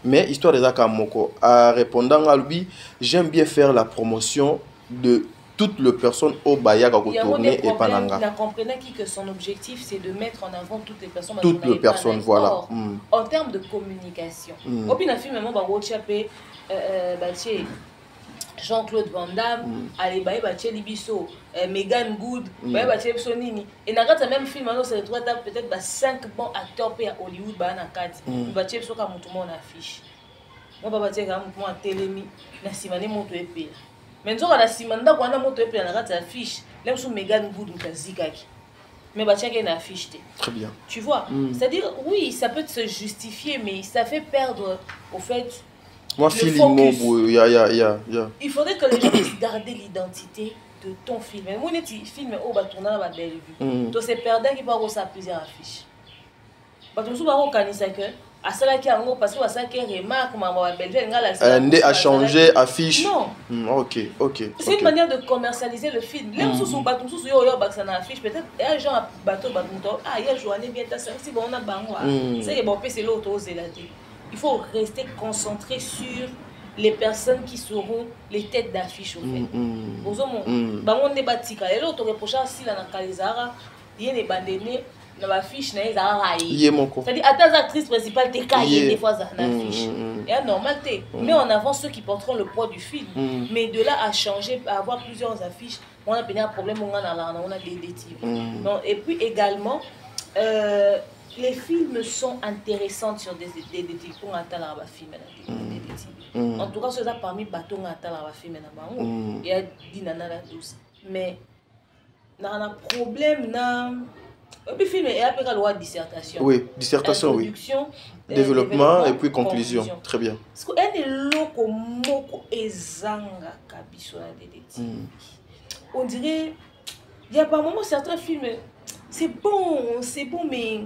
Mais histoire des Akamoko, en répondant à lui, j'aime bien faire la promotion de toutes les personnes au Bayaga tourner et Pananga. Il a compris que son objectif c'est de mettre en avant toutes les personnes. Toutes les personnes, voilà. Or, en termes de communication, au final, film Jean-Claude Van Damme, Alibaye Baché Libiso, Megan Good, Baye Baché Sonini. Et dans le même film, c'est peut-être 5 bons acteurs à Hollywood, Baché Soka Moutoumon affiche. Moi, Baché Moutoumon à Télémi, Nassimane Moto épée. Mais nous avons la Simanda, on a Moto épée, on a affiche. Là, sur Megan Good, on a Zikaki. Mais Baché a une affiche. Très bien. Tu vois, c'est-à-dire, oui, ça peut se justifier, mais ça fait perdre, au fait. Moi, il faudrait que les gens puissent garder l'identité de ton film. Moi, je film au tourner à Bellevue. Donc, c'est perdant qui va avoir plusieurs affiches. Parce que nous avons organisé que, à cela qui a un parce que ça qui remarque, ma Bellevue, a changé affiche. Non. Ok. C'est une manière de commercialiser le film. Là, nous sommes bateau, nous sommes affiche. Peut-être, il y a un genre bateau, il y a journée bien, si bon, on a bango. C'est bon, c'est l'autre, il faut rester concentré sur les personnes qui seront les têtes d'affiche au fait. On est bâti et l'autre reproche si la Nakalizara, il y a des bandés dans l'affiche, c'est-à-dire à ta actrice principale, t'es caillé des fois dans l'affiche. Et normal, mais en avant ceux qui porteront le poids du film. Mais de là à changer, à avoir plusieurs affiches, on a un problème, on a des détifs. Et puis également, les films sont intéressants sur des types pour attendre la film. En tout cas, c'est ça parmi bateaux attendre la film. Il y a Dinana la douce. Mais il y a un problème le film est appelé la loi de dissertation. Oui, dissertation, oui. Développement et puis conclusion. Très bien. Parce que est loko moko ezanga kabiso la détective. On dirait il y a par moments certains films c'est bon, mais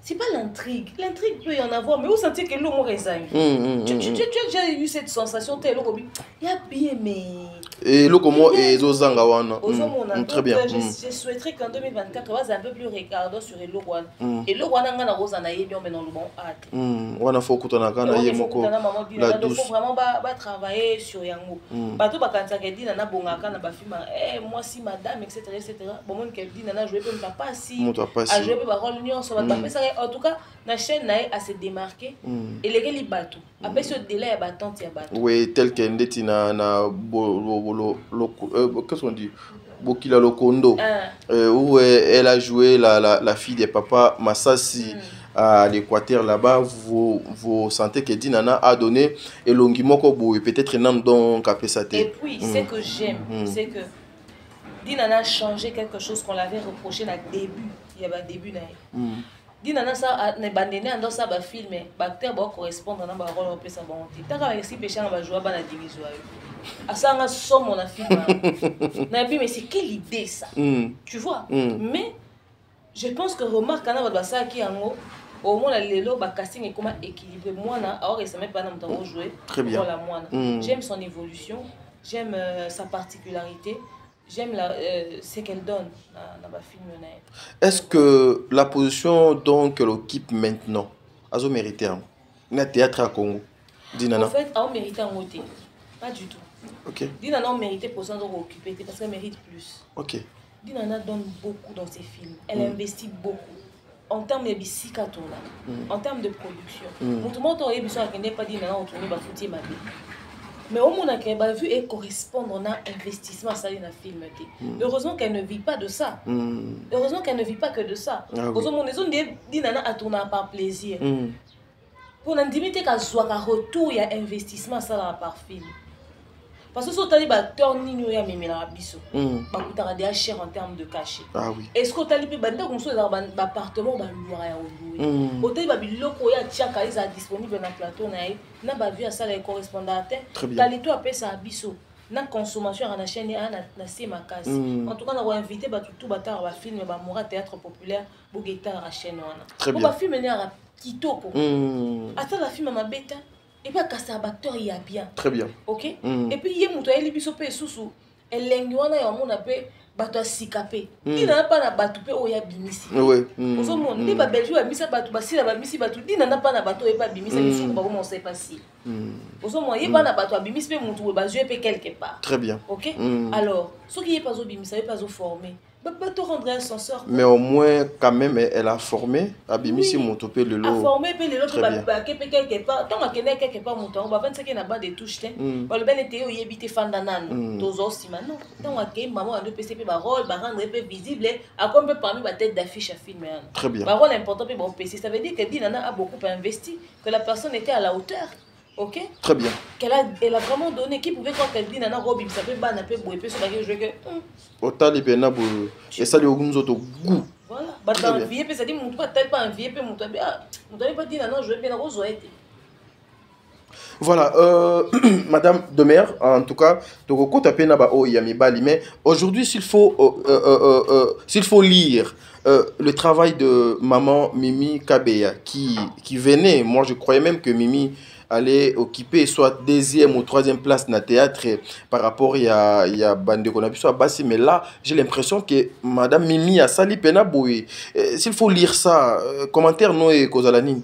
c'est pas l'intrigue. L'intrigue peut y en avoir, mais vous sentez que l'homme résigne. Tu as déjà eu cette sensation, il y a bien, mais. Et le comment est Zozangawana. Très bien. Je souhaiterais qu'en 2024, on va un peu plus regarder sur le Loguan. Et le Loguan a Rosanaïe, bien, mais dans le bon acte. On a fait qu'on a gagné Moko. La douce. Il faut vraiment travailler sur Yango. Bateau, quand ça dit, Nana Bongaka, Nana Bafima, moi si madame, etc. Bon, moi, qu'elle dit, Nana, je vais pas si. Je vais pas rôle l'union, ça va taper ça. En tout cas, la chaîne a se démarquer et les gens battent. Après ce délai, il y a battante, il y a battu. Oui, tel qu'elle dit, qu'est-ce qu'on dit? Bokila Lokondo, où elle a joué la fille de papa Massassi à l'Équateur là-bas. Vous sentez que Dinana a donné et Longimoko Boui, peut-être non donc à Pessate. Et puis, ce que j'aime, c'est que Dinana a changé quelque chose qu'on l'avait reproché au début. Il y avait un début. Dinana ça ne bandene ando ça ba filmer bactère ba correspondre na ba rôle on peut ça bon taka si péché na ba jouer ba na division asanga somme on a film na bi mais c'est quelle idée ça tu vois mais je pense que remarque na ba ça qui en au moins le lelo ba casting est comment équilibré moi na alors ça met pas na mtango jouer très bien voilà moi j'aime son évolution j'aime sa particularité j'aime ce qu'elle donne dans ma film. Est-ce que la position donc qu'elle occupe maintenant a mérité un théâtre à Congo? En fait, elle mérite un côté. Pas du tout. Ok. Dinana mérite position d'occuper parce qu'elle mérite plus. Ok. Dinana donne beaucoup dans ses films. Elle investit beaucoup. En termes de bisika en termes de production. Tout le monde a dit que n'est pas Dinana on tourne foutir ma vie. Mais au monde a vu et correspondre à investissement à ça dans le film. Heureusement qu'elle ne vit pas de ça. Heureusement qu'elle ne vit pas que de ça. Heureusement que les gens disent Nana a tourné par plaisir. Pour nous dire qu'à soit un retour il y a investissement ça par film. Parce que si tu as acteur Nino ya memela biso, ba kutara déjà cher en termes de cachet. Ah oui. Est-ce que tu as les banda comme ça dans appartement ba louer ya louer. Hôtel ba biloko ya tiaka isa disponible dans plateau na ba vu à ça les correspondants. Talito appelle ça biso. Na consommation à la chaîne na c'est ma casse. En tout cas on a invité ba tout batar ba film ba mora théâtre populaire bo guitar à chaîne wana. Bo ba film na kitoko. Attends la film ma bêta. Et puis, quand c'est un acteur, il y a bien. Très bien. Ok? Et puis, il y a un peu de sous. Et l'engouement, il y a un peu de sikapé. Il n'a pas de bateau, il y a bimisi. Oui. Pour ce monde, il y a Belgique, il y a mis bateau, si la bimisi bateau, il n'a pas de bateau, il n'y a pas bimisi, mais on ne sait pas si. Pour ce monde, il n'y a pas de bateau, bimisi, mais mon tour, je vais quelque part. Très bien. Ok? Alors, ceux qui n'ont pas de bimisi, ils ne sont pas formés. Mais au moins, quand même, elle a formé. Abimisi Montopé le lot. A formé, puis le lot, quelque part. Tant qu'il y a quelque part, on va faire qu'il y a pas de touches. Le ben était où il habite Fandanan. Tous aussi maintenant. Tant qu'il y a maman, un PCP, rôle, rendre visible. À quoi peut parmi ma tête d'affiche à filmer. Très bien. Rôle important pour PC. Ça veut dire que Dinana a beaucoup investi, que la personne était à la hauteur. Ok? Très bien. Elle a vraiment donné. Qui pouvait croire qu'elle dit Nana Robin, ça peut ban un peu bouer, sur laquelle je veux que. Autant les pénats, et ça les autres goût. Voilà. Bah, dans le vieux, ça dit mon toit, tel pas un vieux, mon toit, mon toit, pas dit Nana, je veux bien rose. Voilà, Madame Demer, en tout cas, Toko tapé na ba o yami bali, mais aujourd'hui s'il faut lire le travail de maman Mimi Kabeya qui venait, moi je croyais même que Mimi allait occuper soit deuxième ou troisième place dans le théâtre par rapport à Bande qu'on a pu soit Bassi, mais là j'ai l'impression que Madame Mimi a sali pena boui. S'il faut lire ça, commentaire no et Kozalani.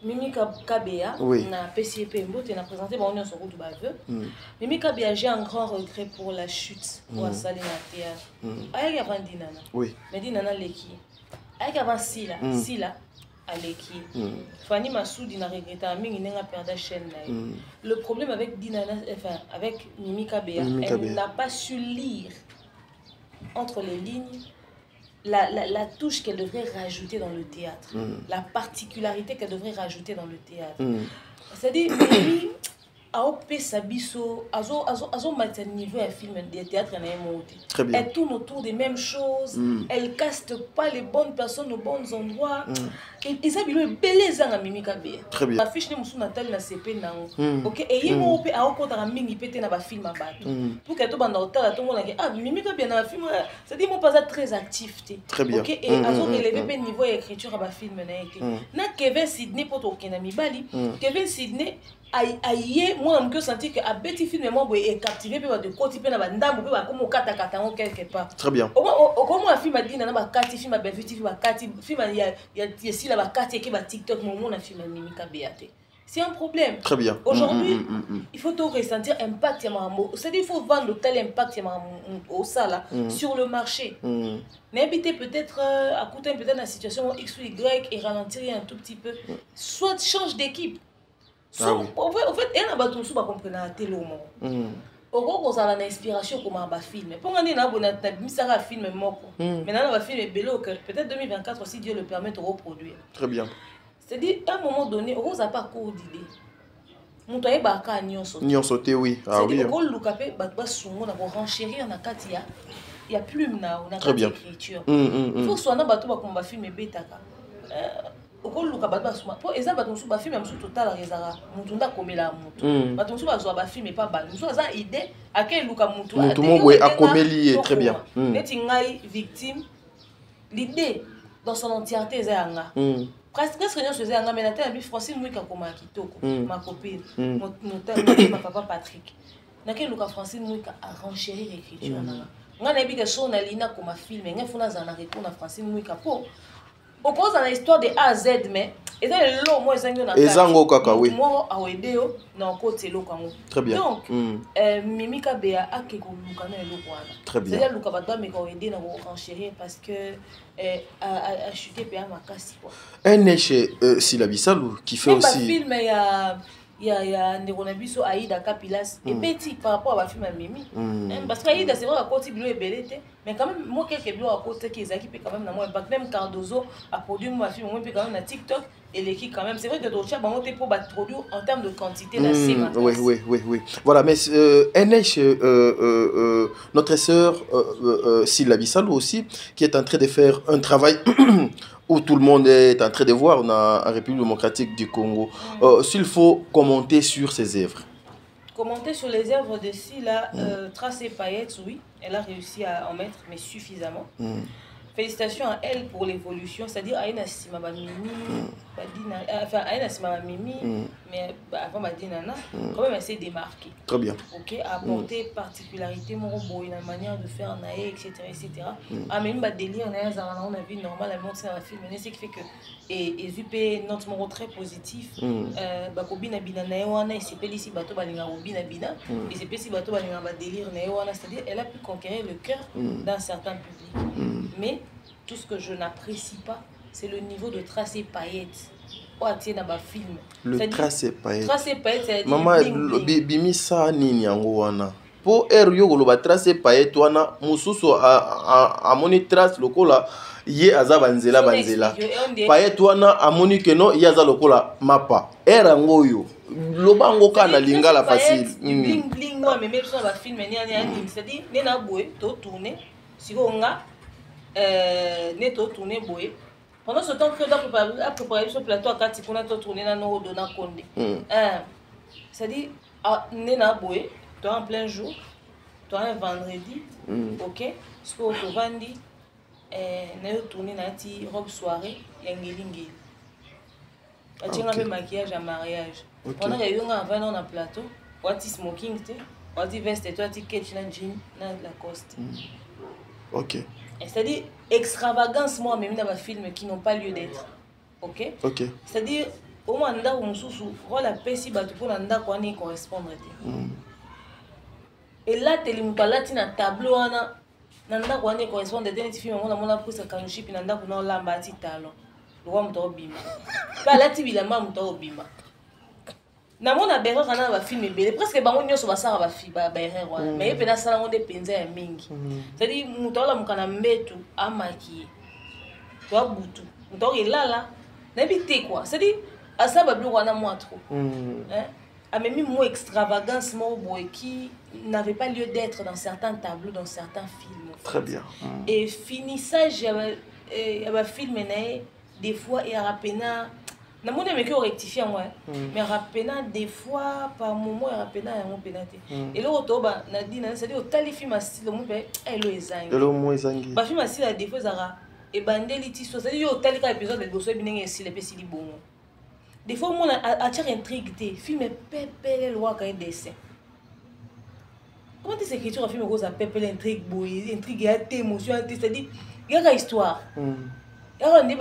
Mimi Kabeya, na PCP Mbote, na présenté mon union sur route baveux. Mimi Kabeya, j'ai un grand regret pour la chute pour la salle de théâtre. Aïe avant Dinana. Oui. Mais Dinana leki. Aïe avant Sila, Sila à leki. Fanny Massoudi n'a regretté à Mingi n'a perdu la chaîne. Le problème avec Dinana, enfin avec Mimi Kabeya, elle n'a pas su lire entre les lignes. La touche qu'elle devrait rajouter dans le théâtre, la particularité qu'elle devrait rajouter dans le théâtre. C'est-à-dire, lui, à Sabiso, à un niveau un film de théâtre, elle tourne autour des mêmes choses, elle caste pas les bonnes personnes aux bons endroits. Et ça, il est bel à Mimi Kabeya. Très bien. La fiche de Moussou Natal na CP na ok et il m'a opé à opé à Mingi pété na ba film à bateau. Pour que tout bande hôtel tout le monde a Mimi Kabeya na film, ça dit mon pas très actif. Très bien. Ok et à son élevé pe niveau écriture à ba film na été. Na Kevin Sidney poto kena mi bali. Kevin Sidney aïe moi on peut sentir que à Betty film moi est captivé pe de côté pe na ba ndambo pe ba comme kata kata quelque part. Très bien. Comment un film a dit na ba kati film a bien vu film ba kati film il y a la carte qui va TikTok mon monde a filmé Mimi Kabeya. C'est un problème. Très bien. Aujourd'hui, il faut tout ressentir impact c'est-à-dire il faut vendre tel impact au sala sur le marché. N'habitez peut-être à coûter peut-être la situation X ou Y et ralentir un tout petit peu. Soit change d'équipe. En fait, il y a un bâton sous comprendre la télé au monde. Au gros, on a l'inspiration comme un film. Pour qu'on ait un film moko. Maintenant, un film bello que peut-être 2024 si Dieu le permet de reproduire. Très bien. C'est-à-dire, à un moment donné, on n'a pas cours d'idées. On doit y avoir un nion sauté. Nion sauté, oui. Ah oui. On va renchérir dans Katia. Il y a plume là, on a une écriture. Il faut soit un bateau comme un film bêta. okoluka bato basuma po eza bato mosusu bafilme mosusu totala ezala mutu nda komela mutu bato mosusu bazwa bafilme pa bana mosusu aza idée ake eluka mutu moko akomeli ye très bien neti ngai victime l'idée dans son entièreté eza yanga presque nyonso eza yanga mais na tena bi Francine Mwika koma kitoko ma copine mon papa Patrick Nake luka Francine Mouika a renchéri l'écriture nanga. Nga na bika so na lina comme film nga funa za na retour na Francine Mouika po. Au cause dans l'histoire de A à Z mais et dans le long moi zango na. Ezango kaka oui. Moi a wedeo na côté lo kango. Très bien. Donc Mimi Kabea a ke ko luka na lo kwana. Très bien. C'est-à-dire luka ba me ko aider na renchérir parce que a chuté pe a makasi quoi. Un chez Syllabisalou qui fait aussi film il y a Neronabiso Aïda Kapilas et Betty par rapport à la film à Mimi. Parce qu'Aïda c'est vrai à côté bilo et belete mais quand même moi quelques bilo à côté qui est quand même dans moi même Cardozo a produit ma film moi quand même na TikTok et l'équipe quand même c'est vrai que d'autres chats bon pour produire en termes de quantité là c'est maintenant. Oui. Voilà mais notre sœur Syllabisalou aussi qui est en train de faire un travail où tout le monde est en train de voir, on a en République démocratique du Congo. S'il faut commenter sur ses œuvres. Commenter sur les œuvres de Sylla, Tracé Payette, oui, elle a réussi à en mettre, mais suffisamment. Félicitations à elle pour l'évolution, c'est-à-dire Aïna Simaba Mimi, enfin Aïna Simaba Mimi, mais avant Badinana, quand même elle s'est démarquée. Très bien. Ok, a apporté particularité, mon robot, une manière de faire naïe, etc. Ah, même bah délire, on a une vie normale, on a un film, mais ce qui fait que et ZUP notre mot très positif. Bah Kobina Bina Naïwana, et c'est pas ici bateau balinga Robina Bina, et c'est pas ici bateau balinga bah délire Naïwana, c'est-à-dire elle a pu conquérir le cœur d'un certain public. Mais tout ce que je n'apprécie pas, c'est le niveau de Tracé Payette. Film. Le Tracé Payette. Tracé Payette, c'est maman, bimisa nini yango wana. Po yo goloba Tracé Payette wana mususu a moni trace lokola ye aza banzela. Payette wana amoni keno ye aza lokola mapa. Yango yo. Lobango kana lingala facile. Bling bling moi mais même sur la film c'est-à-dire nena boé to tourner si on a neto tourner boé. Pendant ce temps que tu as préparé ce plateau à 4 secondes, tu as tourné dans nos donnants condé. C'est-à-dire, Nena Boé, tu as en plein jour, tu as un vendredi, ok, ce que tu as vendu, tu as tourné dans une robe soirée, il y a un guélingue. Tu as un peu maquillage à mariage. Pendant que tu as un dans plateau, tu as un smoking, tu as un veste, tu as un ketch, un jean, un Lacoste. Ok. C'est-à-dire, extravagance, moi, même dans les films qui n'ont pas lieu d'être. Ok? C'est-à-dire, au moins, on a un la paix si tu peux correspondre. Et là, tu as un tableau, tu as correspondre à des films, on a pris sa canouchi, puis tu as un lambati talon. Le roi m'a bima. Pas là, tu as un bima. Na mona berre kana ba film belé presque bango nyoso basara ba fi ba berre wana mais pe na sala ngo de penza ya mingi c'est-à-dire mutola mukana mbetu amaki to abutu mutola ilala na bité quoi c'est-à-dire asa ba blo wana moi trop hein a même mo extravagance mo boy qui n'avait pas lieu d'être dans certains tableaux dans certains films. Très bien. Et finissage ya ba film né des fois et rapena na mona me que rectifier moi mais rapena des fois par moment rapena ya mon pénaté et le otoba na dit na c'est-à-dire au tali film style mon pe elo ezangi ba film style a des fois zara et bandeli ti c'est-à-dire au tali ka épisode de gosso binenge style pe sili bongo des fois mon a tir intrigue té film pepele loi ka dessin comment tu écriture un film rose a pepele intrigue boy intrigue a émotion c'est-à-dire il y a une histoire. C'est-à-dire,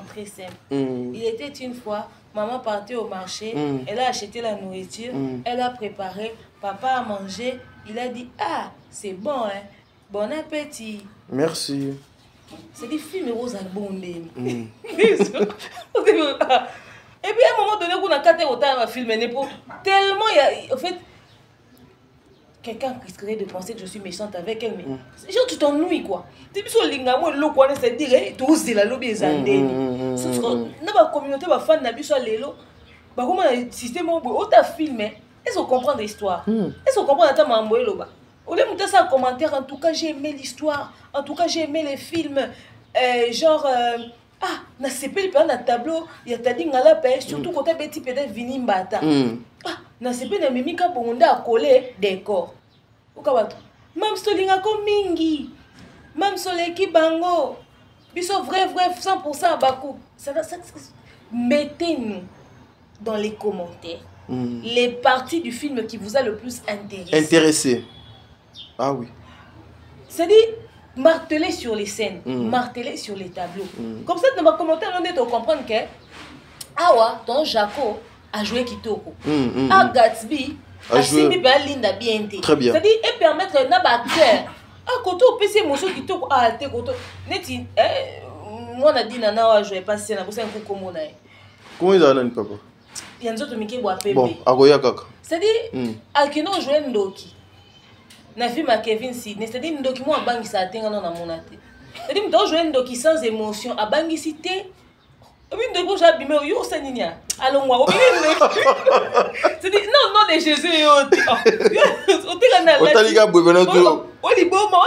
très simple. Il était une fois, maman partait au marché, elle a acheté la nourriture, elle a préparé, papa a mangé, il a dit, ah, c'est bon, hein, bon appétit. Merci. C'est des films roses à bondé. Et puis à un moment donné, on a 4 autant de films, tellement, en fait, quelqu'un risquerait de penser que je suis méchante avec elle, mais genre tu t'ennuies quoi. Tu dis que lingamo le quoi c'est dire tu oses la lobby zandeni. Na ba communauté ba fan na biso lelo. Ba comment système au autant filmer. Est-ce qu'on comprend l'histoire? Est-ce qu'on comprend ta mambo loba? Au lieu de ça commentaire en tout cas j'ai aimé l'histoire. En tout cas j'ai aimé les films genre ah na sepeli pa na tableau ya tadi ngala pa surtout quand petit peut-être vini mbata. Ah na sepeli na mimika bonda a coller décor. Même si tu as mingi, même si l'équipe bango, biso vrai 100% à Bakou, mettez-nous dans les commentaires les parties du film qui vous a le plus intéressé. Ah oui. C'est-à-dire, marteler sur les scènes, marteler sur les tableaux. Comme ça, dans ma commentaire, on est à comprendre que Awa, ton Jaco a joué Kitoko. Gatsby a joué Linda bien. Très bien. C'est-à-dire, et permettre un acteur. Ah, quand on peut se montrer Kitoko, ah, t'es content. Neti, moi, on a dit, Nana, je vais passer, on a passé un coup comme on a. Comment ils ont papa? Il y a un autre Mickey Wapembe. Bon, Agoya Kaka. C'est-à-dire, Akino jouait Ndoki. Na film à Kevin Sidney, c'est-à-dire Ndoki moi bangi ça atteint dans mon até. C'est-à-dire que jouer Ndoki sans émotion, à bangi cité. Obi Ndoki j'ai abîmé yo saninia. Allons moi, obi Ndoki. C'est-à-dire non de Jésus yo. O te kana. O taliga bwebena to. O li bo ma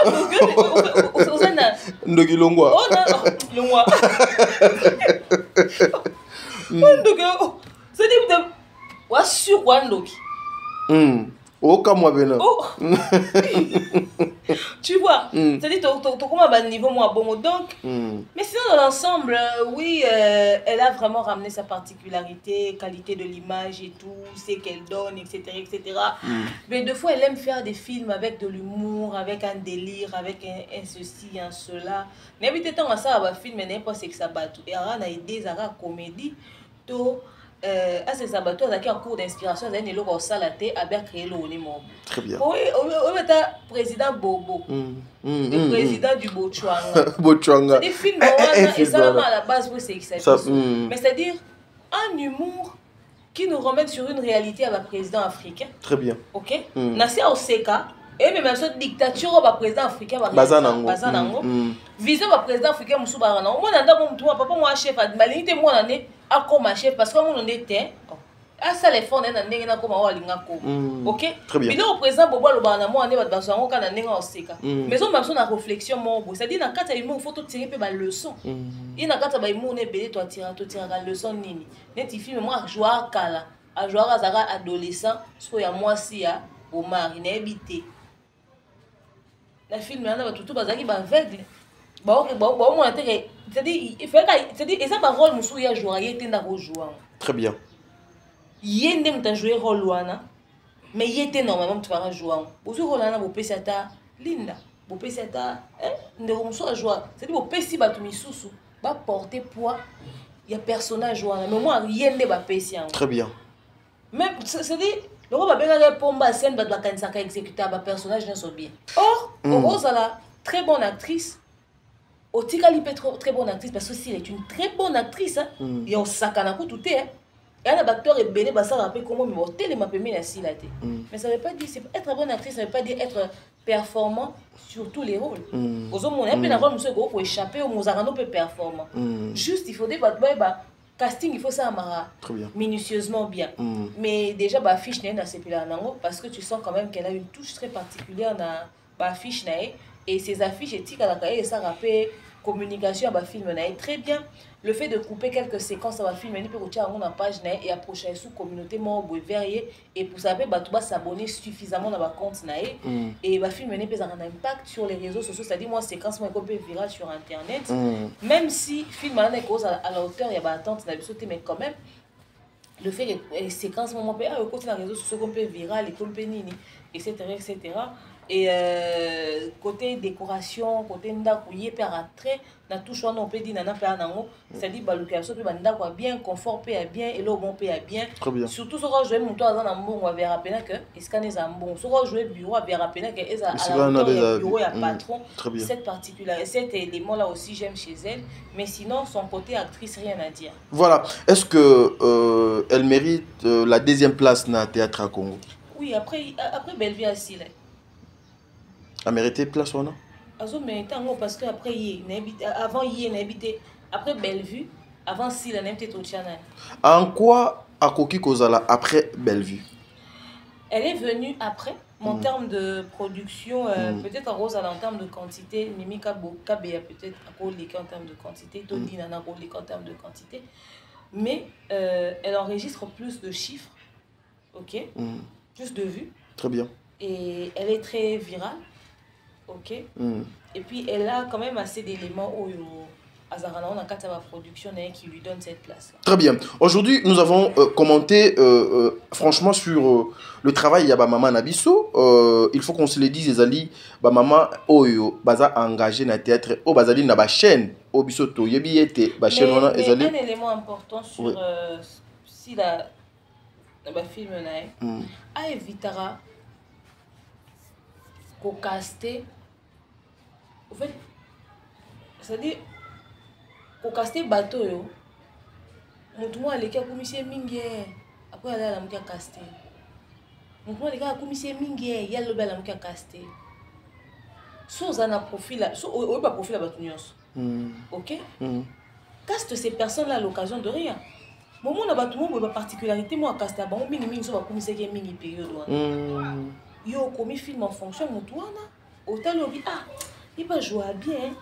o sana. Ndoki longwa. Oh non, longwa. Ndoki. C'est-à-dire wa sur wa Ndoki. Oh, comme moi, ben. Oh. Tu vois, c'est-à-dire tu comment à niveau moins bon. Donc, mais sinon dans l'ensemble, oui, elle a vraiment ramené sa particularité, qualité de l'image et tout, ce qu'elle donne, etc., etc. Mais des fois, elle aime faire des films avec de l'humour, avec un délire, avec un ceci, un cela. N'habite tant à ça, un film, mais n'importe ce que ça bat. Et alors, on a aidé Zara comédie, tout. C'est ça, tu as un cours d'inspiration, tu as créé le Très bien. Oui, on est président Bobo, le président du Botswana. Botswana. C'est des films, et ça, à la base, c'est exceptionnel. Mais c'est-à-dire, un humour qui nous remet sur une réalité à la président africain. Très bien. Ok? Nassi à Oseka, et même cette dictature au président africain, Bazanango. Visant le président africain, Moussoubarana. Moi, papa, moi, chef, malinité, moi, à comme chef parce que mon était à ça les fonds na ndenge na comme wa lingako. OK? Très bien. Mais le président Bobo le bana mo ane ba basango kana ndenge oseka. Mais on même na réflexion mo bo, c'est-à-dire na kata imo faut to tirer pe ba leçon. Et na kata ba imo ne belé to tira la leçon nini. Neti film moi joueur kala, a joueur azara adolescent, so ya moi si ya Omar il habité. Na film na ba tutu bazaki ba aveugle. Bon, moi c'est-à-dire il fait c'est-à-dire et ça par rôle musu ya joueur il était na joueur. Très bien. Yende mta jouer rôle wana mais il était normalement tu vas jouer. Bozu rôle wana bo pesa ta linda, bo pesa ta ndeko musu a jouer. C'est-à-dire bo pesi batu misusu ba porter poids il y a personnage wana mais moi yende ba pesi yango. Très bien. Même c'est-à-dire le roi ba benga pomba scène ba kanisa ka exécuter ba personnage ne so bien. Or Rosala très bonne actrice. Otika Lipe très bonne actrice parce que si elle est une très bonne actrice hein. Et on sakana ko tout hein. Et un acteur est belé bah ça rappelle comment mais télé m'a permis la silate. Mais ça veut pas dire c'est être bonne actrice, ça veut pas dire être performant sur tous les rôles. Aux hommes on a bien avoir monsieur go pour échapper au mozarano peut performant. Juste il faut des bah casting il faut ça amara minutieusement bien. Mais déjà bah fiche n'est dans ces là parce que tu sens quand même qu'elle a une touche très particulière dans bah fiche nae. Et ces affiches éthiques à la cahier, ça rappelle communication à ma film très bien. Le fait de couper quelques séquences à ma film, on peut retirer une page et approcher sous communauté membre variée et pour ça peut s'abonner suffisamment dans ma compte et ma film peut avoir un impact sur les réseaux sociaux, c'est-à-dire moi séquence moi qu'on peut viral sur internet. Même si film à la hauteur il y a pas attente mais quand même le fait que les séquences moi peut côté dans les réseaux sociaux qu'on peut viral et qu'on peut nini etc. Et côté décoration, côté ndakouye per attrait, na tout choix on peut dire nana per nango, c'est-à-dire balukaso pe banda quoi bien confort pe bien et le bon pe bien. Surtout ce que jouer mon tour dans un bon on va vers rappeler que escaner un bon. Ce que jouer bureau à vers rappeler que eza à la bureau et à patron. Cette particularité, cet élément là aussi j'aime chez elle, mais sinon son côté actrice rien à dire. Voilà, est-ce que elle mérite la deuxième place dans le théâtre à Congo? Oui, après Bellevue assis là. A mérité place ou non? Parce que après avant hier n'habité après Bellevue, avant si la n'habité au Tchana. En quoi a Koki Kozala après Bellevue? Elle est venue après, en termes de production, peut-être en rose en termes de quantité, Mimika Bokabea peut-être à cause en termes de quantité, Tony Nana en termes de quantité, mais elle enregistre plus de chiffres, ok, plus de vues. Très bien. Et elle est très virale. Ok. Et puis elle a quand même assez d'éléments où Azarana, on a quatre production qui lui donne cette place. Très bien. Aujourd'hui, nous avons commenté franchement sur le travail de maman Nabiso. Il faut qu'on se le dise, Ezali, maman Oyo, baza engagé dans le théâtre, au bazali na ba chaîne, au bisoto, yebi ete, ba chaîne on a Ezali. Un élément important sur oui. Si la film a évitera qu'au casté, en fait, c'est-à-dire qu'au casté bateau yo, mutu mo aleki akumisi mingi après aller la muki a casté. Mutu mo aleki akumisi mingi ya loba la muki a casté. So za na profil, so o ba profil bato nyonso. OK? Caste ces personnes-là à l'occasion de rien. Moment na bato mo ba particularité mo a casté ba mingi mingi so ba kumisi ke mingi période wana. Yo komi film en fonction mutu wana. Autant lobi ah, il va jouer bien.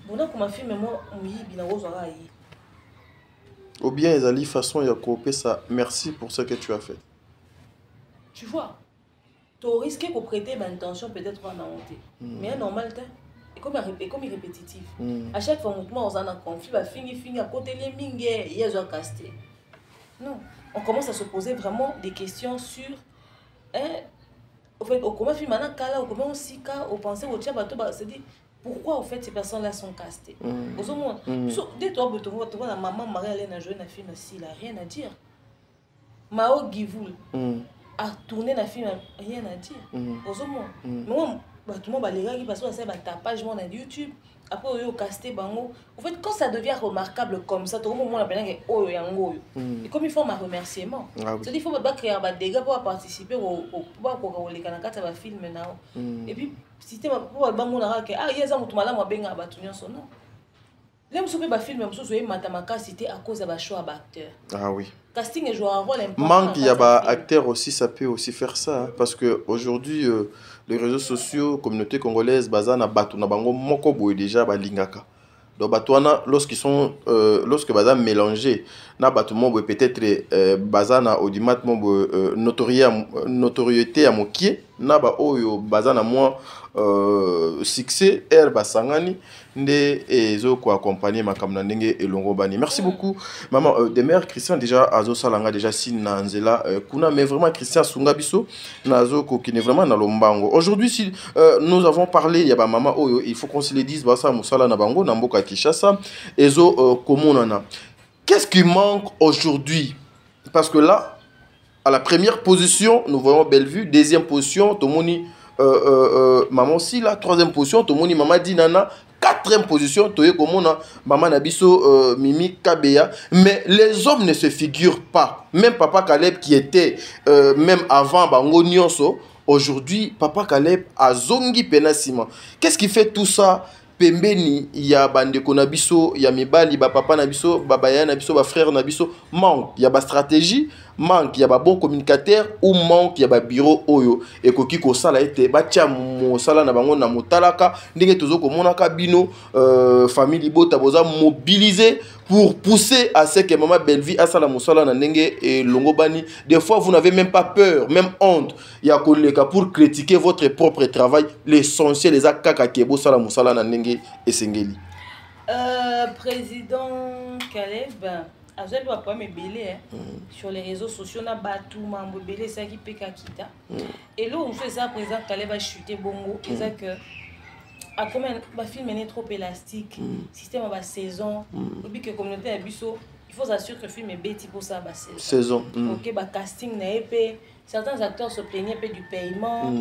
Bon là comme film moi on y bina ozara yi. Ou bien Ezali façon ya copier ça. Merci pour ce que tu as fait. Tu vois. Tu risques de prêter une intention peut-être en honte. Mais normal et comme répétitif. À chaque fois on a un conflit, va finir à côté les mingi, il y a un casté. Non, on commence à se poser vraiment des questions sur au fait, comment film maintenant kala, au comment aussi ka, au penser au tchaba to ba se dit pourquoi en fait ces personnes-là sont castées. Au moins, dès toi tu vois la maman Marie-Hélène a joué un film aussi, il a rien à dire. Mao Givoul a tourné un film, rien à dire. Au moins, moi tout le monde va les regarder parce que ça va tapage sur YouTube. Après on casté bango. En fait quand ça devient remarquable comme ça, tout le monde appelle que oh yango. Et comme il faut ma remerciement. C'est-à-dire il faut pas créer un dégât pour participer au pour les kanakata va film maintenant. Et puis si tu pour bango na que ah yeza mutu malamu abenga batu nyonso non. Là monsieur peut ba film monsieur soyez matamaka cité à cause de ba choix d'acteur. Ah oui. Casting joue un rôle important. Manque il y a ba acteur aussi, ça peut aussi faire ça hein, parce que aujourd'hui les réseaux sociaux, communauté congolaise, bazana batu na bango moko boy déjà ba lingaka. Donc batuana lorsqu'ils sont lorsque bazana mélangé na batu mo peut-être bazana audimat mo notoriété à mokie na ba oyo bazana moins succès er basangani nde ezo ko accompagner makamna ndenge elongo bani. Merci beaucoup maman Demer Christian déjà azo salanga déjà sina nzela kuna mais vraiment Christian Sunga biso nazo ko kine vraiment na lombango. Aujourd'hui si nous avons parlé ya ba maman oyo il faut qu'on se le dise ba ça musala na bango na mboka Kinshasa ezo komonana. Qu'est-ce qui manque aujourd'hui? Parce que là à la première position nous voyons Bellevue, deuxième position Tomoni maman aussi la troisième position Tomoni maman Dinana, quatrième position Toye Komona maman Nabiso Mimi Kabeya. Mais les hommes ne se figurent pas. Même Papa Caleb qui était même avant Bango Nyonso, aujourd'hui Papa Caleb a zongi penasima. Qu'est-ce qui fait tout ça? Pembeni ya bandeko na biso ya mibali ba papa na biso babaya na biso ba frère na biso manque ya ba stratégie, manque ya ba bon communicateur ou manque ya ba bureau oyo ekoki ko sala ete ba tia mo sala na bango na motalaka ndenge tozo ko monaka bino famille bota boza mobiliser pour pousser à ce que maman Bellevue a sala mosala na ndenge et longobani. Des fois vous n'avez même pas peur, même honte ya koleka pour critiquer votre propre travail. L'essentiel les akaka kebo sala mosala na ndenge et sengeli. Président Caleb a joué le problème belé sur les réseaux sociaux na batu mambo belé ça qui peka kita. Et là on fait ça président Caleb a chuté bongo et ça que à combien ma film est trop élastique système à saison et que communauté à biso il faut s'assurer que le film est bêti pour ça saison OK bah casting na épée certains acteurs se plaignaient peu du paiement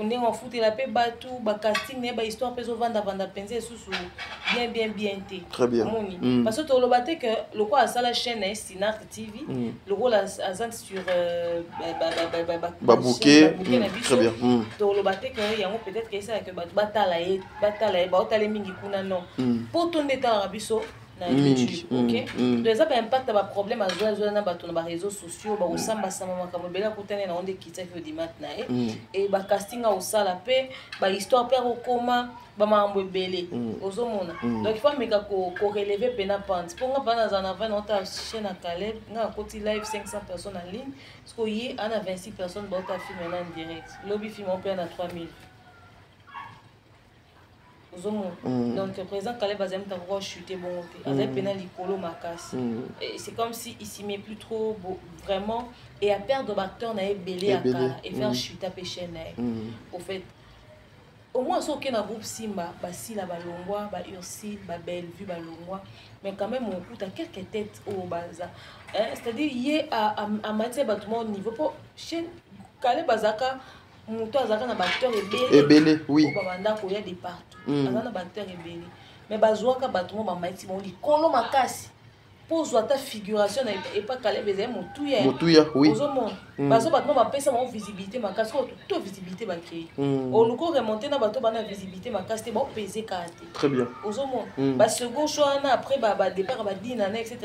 on est en foot la paix batou bah casting na bah histoire peso vanda penser sous bien très bien parce que tu le batté que le quoi ça la chaîne Sinar TV le rôle à sur babouké très bien tu le batté que il y a peut-être que ça que batala batala mingi kuna non pour ton état rabiso na YouTube OK donc ça impact ba problème à jouer na bato na réseaux sociaux ba osamba sama makambo bela kutana na onde kitsa que dimat na et ba casting a osala pe ba histoire pe okoma ba mambo belé ozomona donc il faut meka ko relever pena pante pour nga bana za na 20 on ta chaîne à Caleb nga côté live 500 personnes en ligne parce que yi ana 26 personnes ba ta film en direct lobby film on peut na 3000 Donc le président Caleb Azem a chuté bon Azem pena likolo makasi. C'est comme si il s'y met plus trop vraiment et à perdre d'acteur na belé à et faire chuter à péché au fait au moins ce qui na groupe Simba basi la balongwa ba Ursile ba Bellevue balongwa mais quand même on coûte à quelques têtes au baza c'est-à-dire hier à matière battement au niveau pour chaîne Caleb Azaka Mouto azaka na batteur ebele oui banda ko ya de partout azaka na batteur ebele mais bazwaka batuma ba maiti mo li kolo makasi pour ta figuration et pas Caleb Ezé motuya oui ozomon bazo batuma ba pesa mo visibilité makasi ko toute visibilité ba créer o luko remonter na bato bana visibilité makasi te ba peser kate très bien ozomon ba second choix na après ba départ ba dina etc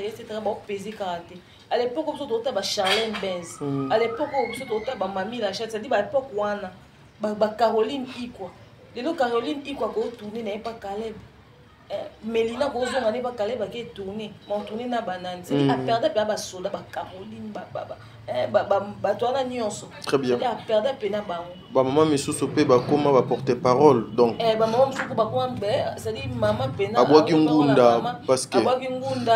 ba peser kate. À l'époque, on a eu Charlène Benz. À l'époque, on a eu Mamie Lachette. C'est-à-dire à l'époque, on a eu Caroline Ikwa. De nous, Caroline Ikwa qui a tourné n'est pas Caleb. Mélina Gozon n'est pas Caleb qui a tourné. Mon tourné n'a banane. C'est-à-dire à perdre un soldat, Caroline, très bien. À perdre un maman me sous-sopé, comment va porter parole. Donc, maman me sous-sopé, c'est-à-dire maman pena. Abouakingunda, parce que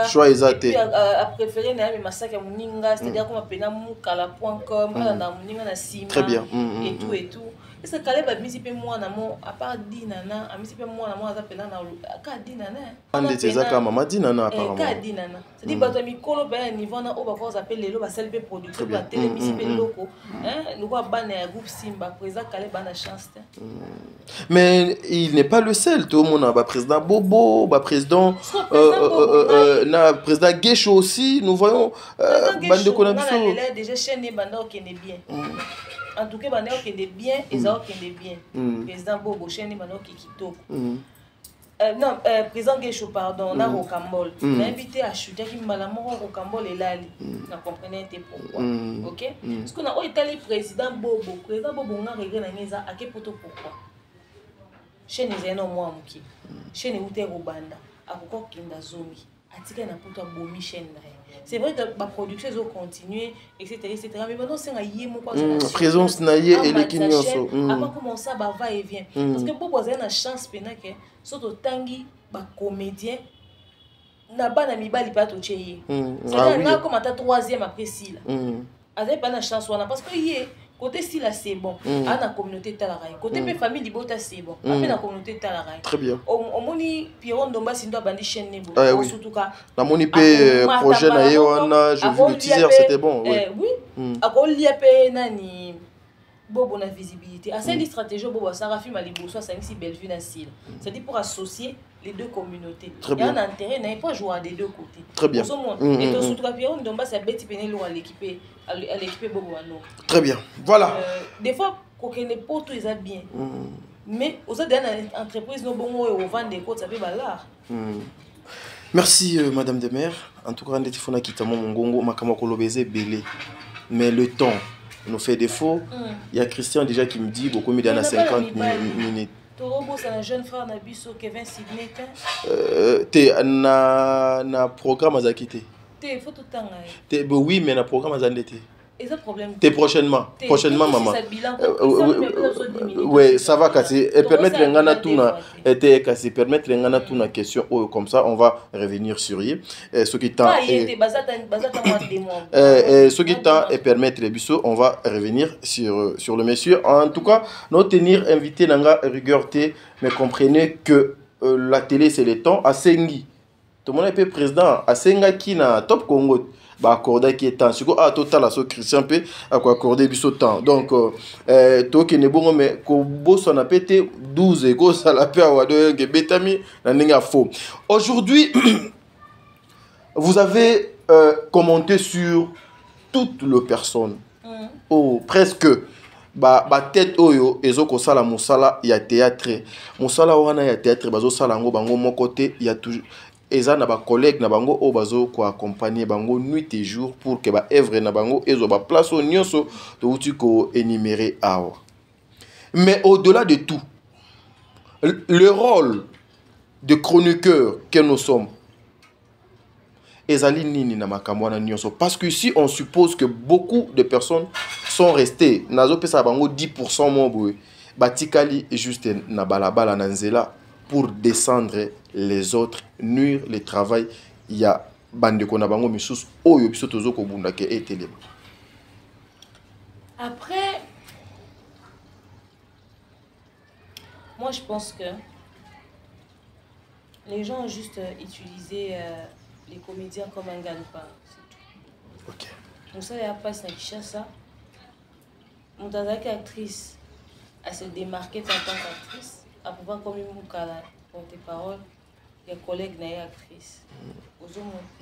choix exact. A préféré na massacre à Mouninga, c'est-à-dire qu'on pena moukala.com, na Mouninga na Sima. Très bien. Et tout et tout. Et ce Caleb a mis un peu moins à part Dinana, a mis un peu moins à pena na ka Dinana. On était zaka maman Dinana apparemment. Ka Dinana. C'est-à-dire bato mi kolo ba niveau na o ba ko s'appelle le ba selbe production ba télé mi pe loko. Nous va ban na groupe Simba président Caleb a na chance. Mais il n'est pas le seul, tout le monde a président Bobo, président na président Guécho aussi, nous voyons bande connexion. Déjà chaîne bande qui est bien. En tout cas, bande qui est bien et ça qui est bien. Président Bobo chaîne bande qui kitoko. Non, président Guécho, pardon, on a Rocambole. On a invité à chuter qui malamment Rocambole et Lali. On comprenait pourquoi. Ok? Parce qu'on a été le président Bobo. Président Bobo, on a réglé la maison à quel pourquoi? Chaîne est un homme qui. Chaîne est où Rubanda. À quoi qu'il n'a zombie. Atika na poto bomi chaîne. C'est vrai que la production est continuée, etc. Mais maintenant, c'est un yé mon présence naïe et les kinyoso. Avant commencer, va et vient. Parce que pour vous avez une chance pénaque, surtout tangi, comédien, n'a pas d'ami bali pas tout chez. C'est-à-dire comme à ta troisième après si là. Avez pas de chance parce que yé. Côté si là c'est bon, à la communauté talarai. Côté mes familles libota c'est bon, à la communauté talarai. Très bien. Au moni Piron Domba sindo bandi chaîne nebo. Surtout ka. La moni pe projet na yewana, je vu le teaser c'était bon. Oui. À quoi liapé nani bobo na visibilité. À cette stratégie bobo ça rafime à liboso ça ici Bellevue na Sile. C'est-à-dire pour associer les deux communautés. Il y a un intérêt n'a pas jouer des deux côtés. Très bien. Et donc surtout Piron Domba c'est bête penelo à l'équipe bobo à nous. Très bien. Voilà. Des fois qu'on ne pas tout ça bien. Mais aux autres entreprises no bon au vendre des côtes ça fait balar. Merci madame de maire. En tout cas ndeti fona kitamo mongongo makama kolobeze belé. Mais le temps nous fait défaut. Il y a Christian déjà qui me dit beaucoup mais dans 50 minutes. Torobo c'est un jeune frère Nabiso Kevin Sidney. T'es na programme à quitter. T'es faut tout temps. Oui mais na programme à ndete. Et ça problème. T'es prochainement maman. Oui, ça va casser. Et permettre l'engana tout na était cassé. Permettre l'engana tout na question comme ça on va revenir sur y. Ce qui t'a ce qui t'a et permettre les bisous on va revenir sur le monsieur. En tout cas, nous tenir invité nanga rigueur té mais comprenez que la télé c'est le temps à Sengi. Tout le monde est président à Senga qui na Top Congo. Accorder qui est temps total à ce Christian P à quoi accorder biso temps donc to qui ne bon mais ko bosso na pété 12 et go ça la paix à de betami na ninga faux. Aujourd'hui vous avez commenté sur toutes les personnes presque tête oyo ezoko sala musala ya théâtre musala wana ya théâtre bazo sala ngo bango mon côté il y a toujours eza na ba collègues na bango o bazo ko accompagner bango nuit et jour pour que ba œuvre na bango ezo ba place au nyonso to uti ko énumérer awa. Mais au-delà de tout le rôle de chroniqueur que nous sommes ezali nini na makambo na nyonso parce que si on suppose que beaucoup de personnes sont restées nazo pesa bango 10% mo boy batikali juste na balabala na nzela pour descendre les autres, nuire le travail. Il y a bandeko na bango misusu oyo biso tozo ko bunda ke etelema. Après, moi je pense que les gens ont juste utilisé les comédiens comme un gagne-pain, c'est tout. Ok. Donc ça, il n'y a pas ça. Mon actrice à se démarquer en tant qu'actrice, à pouvoir comme une mouka pour tes paroles, les collègues n'aient actrice.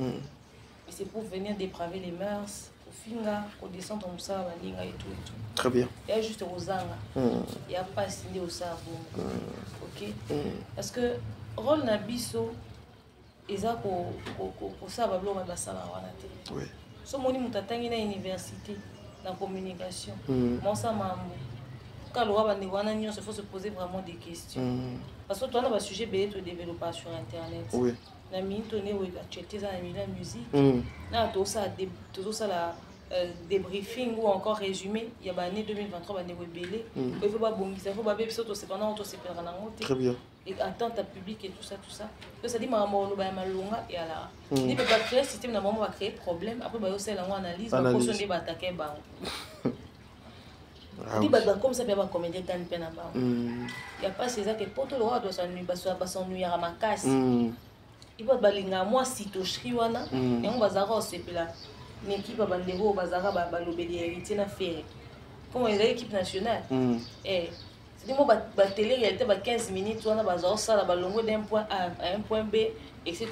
Et c'est pour venir dépraver les mœurs, au finga, au descendre comme ça, et tout et tout. Très bien. Il y a juste aux anga. Il n'y a pas signé au savon. Ok? Parce que rôle nabiso, ils ont pour ça, bablo mabasala wana te. Oui. So moni mutatangi na université, dans la communication. Moi ça mambo. Quand le roi bande wana il faut se poser vraiment des questions. Parce que toi on a un sujet belé te développer sur internet. Oui. Na minute on est où tu dans la musique. Na tout ça la débriefing ou encore résumé, il y a l'année 2023 bande belé. Il faut pas bongisa, il faut pas biso to cependant on to se perdre na ngote. Très bien. Et attente à public et tout ça. Donc ça dit maman on va malonga et alors. Ni peut pas créer système na maman va créer problème après ba yo c'est la analyse ba position de attaquer ba. Ni ba comme ça ba comédien gagne peine à ba. Il y a pas ces que poto le roi doit s'ennuyer à ma casse. Il va balinga moi sito shri wana et on va zara se pela. Une équipe à bandero bazara ba lobeli héritier na faire. Comme les équipes nationales. C'est moi la télé réalité 15 minutes on a bazar ça la balongo d'un point A à un point B etc.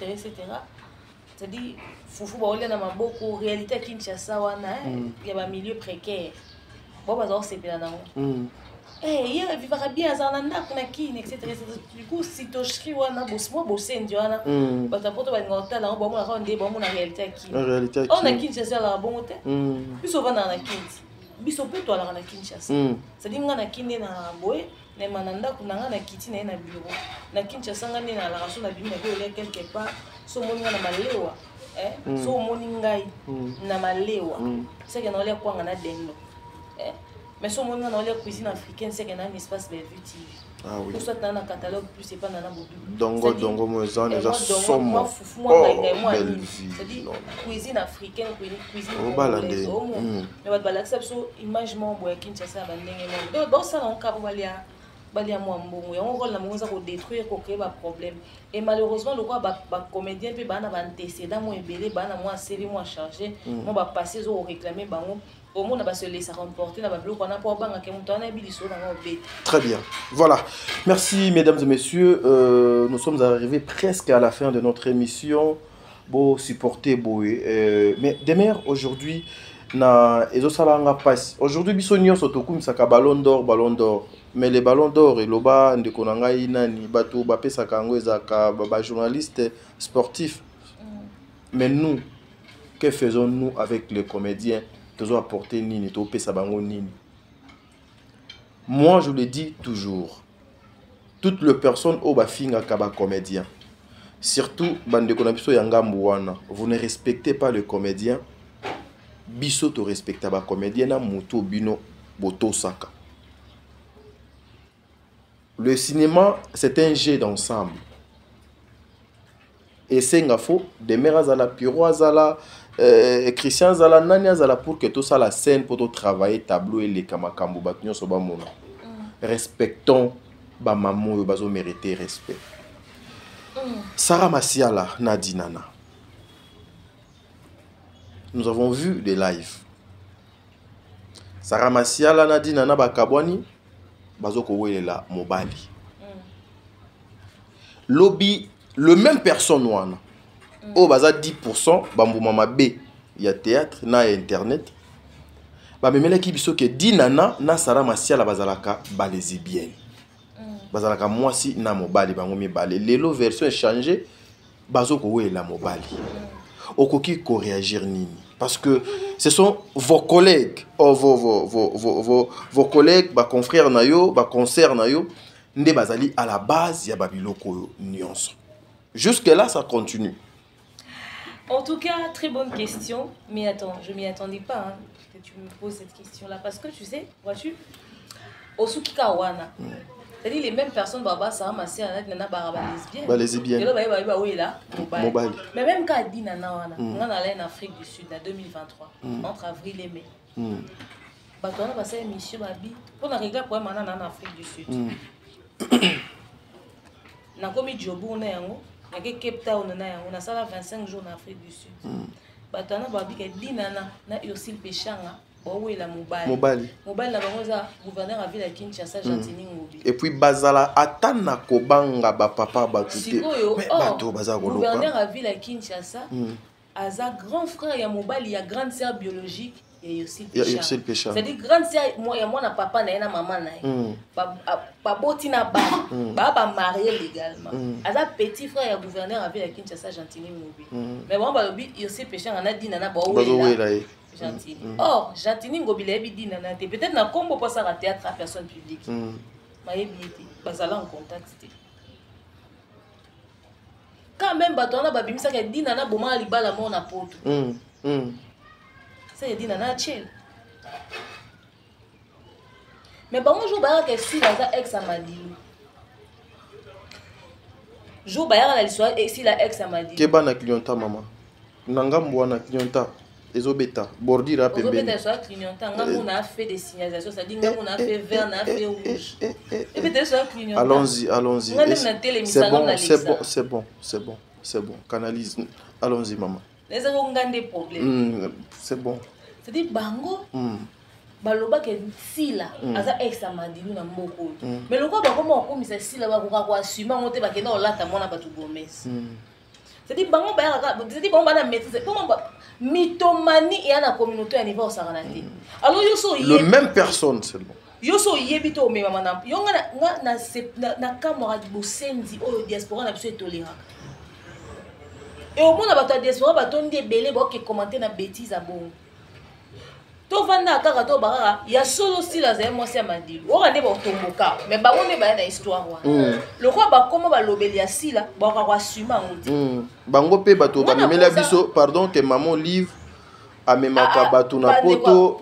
C'est-à-dire foufou ba olé na maboko réalité Kinshasa wana il y a un milieu précaire. Bon bazar c'est pela nango. Il vivra bien dans la kuna kine etc. Du coup si to shri wana bosmo bosendi wana batapoto ba ngota la bon la rende bon na réalité qui. On a Kinshasa la bon hôtel. Biso va na Kinshasa. Biso pe to la na Kinshasa. C'est-à-dire ngana kine na boy na mananda kuna ngana kiti na na bureau. Na Kinshasa ngana na la raso na bima ko le quelque part so moni na malewa. So moni ngai na malewa. C'est que na ole kwa ngana dendo. Mais si on a la cuisine africaine, c'est qu'il y a un espace Bellevue TV. Ah oui. Pour ça, dans un catalogue, plus c'est pas dans un boudou. Dongo, moi, ça, déjà, somme. Moi, c'est-à-dire, cuisine africaine, cuisine congolaise. Mais on va l'accepter, image, moi, on va Kinshasa, donc ça, on va aller à moi, on va détruire, pour créer des problèmes. Et malheureusement, le roi, les comédiens, ils ont antécédent, ils ont série, ils ont chargé, ils ont passé, ils ont réclamé, au monde va se laisser remporter dans le bloc on a pas banque qui monte en habilitation dans le bête. Très bien. Voilà. Merci mesdames et messieurs. Nous sommes arrivés presque à la fin de notre émission. Beau supporter boé. Mais demain aujourd'hui na ezosalanga passe. Aujourd'hui bisonio sotokum saka ballon d'or. Mais les ballons d'or et loba ndekonanga inani bato ba pesa kango ezaka ba journalistes sportifs. Mais nous, que faisons-nous avec les comédiens? Apporter nini, nini. Moi je le dis toujours, toutes les personnes au bafinga kaba comédien, surtout bande konabiso yangambuana, vous ne respectez pas le comédien, biso to respecta ba comédien na muto bino boto saka. Le cinéma c'est un jeu d'ensemble. Et c'est ngafo de merazala piro azala Christian Zala Nania Zala pour que tout ça la scène pour tout travailler tableau et les kamakambo batnyo soba mona. Respectons ba maman et bazo mériter respect. Sarah Masiala Nadinana. Nous avons vu des lives. Sarah Masiala Nadinana bakabwani bazo ko welela mobali. Lobby le même personne wana. Au baza 10% bambu mama B il y a théâtre na internet ba memela ki biso ke dinana na Sarah Masiala bazalaka balesibienne bazalaka mwasi na mobali bango mibale lelo version changé bazo ko wela mobali okoki ko réagir nini parce que ce sont vos collègues vos collègues ba confrères na yo ba concert na yo nde bazali à la base ya babiloko nuance jusque là ça continue. En tout cas, très bonne question. Mais attends, je m'y attendais pas que tu me poses cette question-là. Parce que tu sais, vois-tu, au Sukikawana, C'est-à-dire les mêmes personnes, Baba, ça ma sœur, nana baraba lesbienne. Ba lesbienne. Et là, bah oui là, mobile. Mais même quand dit nana, on allait en Afrique du Sud en 2023, entre avril et mai. Bah toi, on a passé une mission, babi, pour nous régler pour maintenant en Afrique du Sud. Na komi jobu na yango, na ke Cape Town na yango, na sala 25 jours en Afrique du Sud. Bah toi, on a babi que dit nana, na Ursil Péchanga. Mobile la bangoza gouverneur à ville à Kinshasa Gentini Ngobi. Et puis bazala atana kobanga ba papa batute. Mais bato bazala gouverneur à ville à Kinshasa. Aza grand frère ya mobile, il y a grande sœur biologique et aussi Pécha. C'est-à-dire grande sœur moi na papa na na maman na. Ba botina ba marié légalement. Aza petit frère ya gouverneur à ville à Kinshasa Gentini Ngobi. Mais bon ba lobi aussi Pécha na dit na ba oui. Gentini. Or, Gentini Ngobilebi dit nana, peut-être na combo pas ça à théâtre à personne publique. Maïebi, bazala en contact. Quand même, batona babim ça dit nana boma libala mon apoto. Ça dit nana chill. Mais bon, je vais que si la ex a madi. Je vais la l'histoire et si la ex a madi. Keba na clienta maman. Nanga mwana clienta. Ezobeta, bordira pembeni. Ezobeta soit clignota, on a fait des signalisations, c'est-à-dire on a fait vert, on a fait rouge. Et peut-être soit clignota. Allons-y. C'est bon. Canalise. Allons-y, maman. Les gens ont des problèmes. C'est bon. C'est-à-dire bango. Baloba ke sila aza ex amadilu na mboko. Mais le quoi ba comment on commise sila ba ko assumer on te ba ke na olata mona ba tu Gomez. C'est-à-dire bango ba c'est-à-dire bango na maîtrise comment mythomanie et à la communauté à niveau saranati. Alors yo so le même personne seulement. Yo so yebito me mama na yo na kamera di bosendi o diaspora na biso etolera. Et au moins na bato diaspora bato ndi belé ba ke commenter na bêtise à bon. To vanda kaka to barara ya solo style za moi c'est madilu. O rande ba tomboka mais ba on ba na histoire wa. Le quoi ba comment ba lobeli ya sila ba ka assumer on. Bango pe bato ba memela biso pardon que maman livre amemaka bato na poto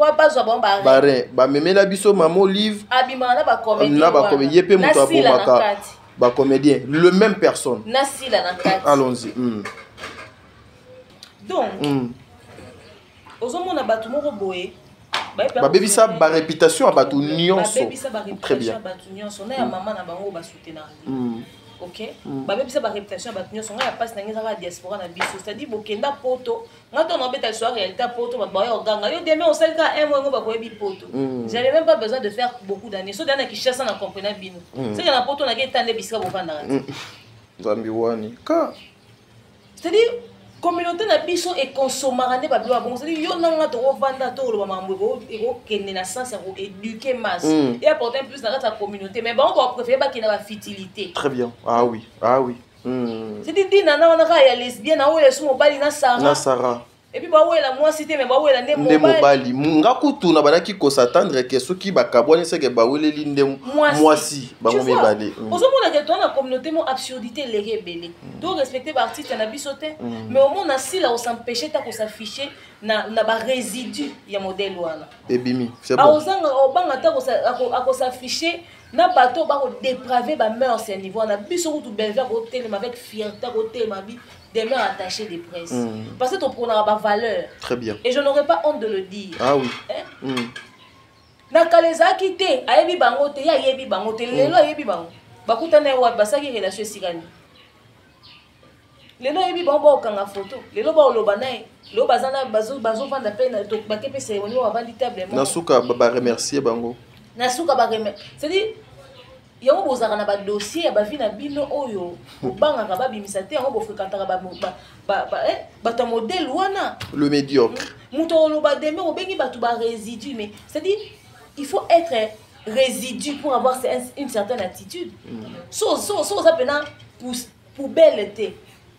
bare ba memela biso maman livre abima na ba comédien na ba comédien pe muto abomaka ba comédien le même personne na sila na kati. Allons-y. Donc ozomona bato moko boye ba bebisa ba réputation à bato nyonso très bien bato nyonso na ya maman na bango ba soutenir. OK ba bebisa ba réputation bato nyonso nga ya passe na ngeza diaspora na biso c'est-à-dire bokenda poto ngato na beta sur réalité poto ba ba yo ganga yo demain on sait ka un mois ba ko yebi poto. J'avais même pas besoin de faire beaucoup d'années so dana ki cherche na comprendre bino c'est que na poto na ke tande bisika bo vanda Zambi wani ka c'est-à-dire communauté na biso et consommarane ba bilo bon c'est-à-dire yo nanga to vanda to lo mambo ego kende na sens ego éduquer masse et apporter plus dans la communauté mais bon on préfère ba kina ba fertilité. Très bien. Ah oui. C'est-à-dire nana wana ka ya lesbienne na wele sumo bali na Sarah. Et puis ba wela moi cité mais ba wela ne mobali nga kutu na banaki ko s'attendre que ceux qui ba kaboni c'est que ba wele linde moi si ba mo mebale. Ozomona que toi na communauté mon absurdité les rebelles. Donc respecter ba artiste na bisoté mais au moins na si là on s'empêcher ta ko s'afficher na ba résidu ya modèle wana. Ebimi, c'est bon. Ozanga obanga ta ko s'afficher na bateau ba ko dépraver ba mœurs à niveau na biso tout belver ko tellement avec fierté ko tellement bi des mœurs attachées des presses. Parce que ton preneur a valeur. Très bien. Et je n'aurais pas honte de le dire. Ah oui. Na kaleza kité, ayebi bango te, ya yebi bango te, lelo ayebi bango. Bakuta na wa basaki relation sikani. Lelo ayebi bango ba kanga photo. Lelo ba oloba nae. Lelo bazana bazo vanda pe na to bakepe cérémonie wa vandi table. Nasuka ba remercier bango. Nasuka ba remercier. C'est-à-dire yango bozaka na ba dossier ya ba vie na bino oyo banga ka ba bimisa te yango bo fréquentaka ba ta modèle wana le médiocre muto oloba deme obengi batu ba résidu mais c'est-à-dire il faut être résidu pour avoir une certaine attitude so ça pena pour belle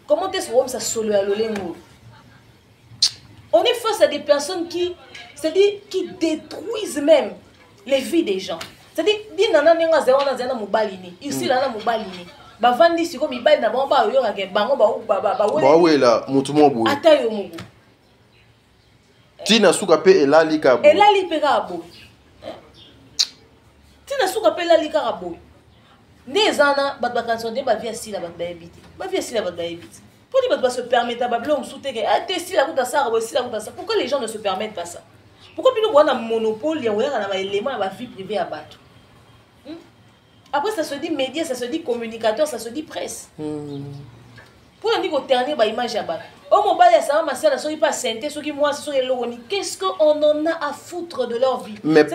comment est-ce que ça solo à lolengo on est face à des personnes qui c'est-à-dire qui détruisent même les vies des gens. C'est-à-dire, dis nana nenga zéwana zéna mobali ni. Ici là na mobali ni. Ba vandi siko mibali na ba yo ngake bango ba wela mutu mo boye. Ata yo mugu. Tina suka pe elali ka bo. Elali pe ka bo. Tina suka pe elali ka bo. Les ana bat vacances de ba vie assis la bat ba habiter. Ba vie assis la bat ba habiter. Pour les bat se permettre ba blon souter que ah t'es si la route à ça, si la route à ça. Pourquoi les gens ne se permettent pas ça? Pourquoi puis nous voit un monopole, il y a un élément à la vie privée à battre. Après ça se dit média, ça se dit communicateur, ça se dit presse. Pour on dit qu'au dernier ba image à battre. Oh mon bail ça va masser la soirée pas santé, ceux qui moi ce sont les logoni. Qu'est-ce qu'on en a à foutre de leur vie? Mais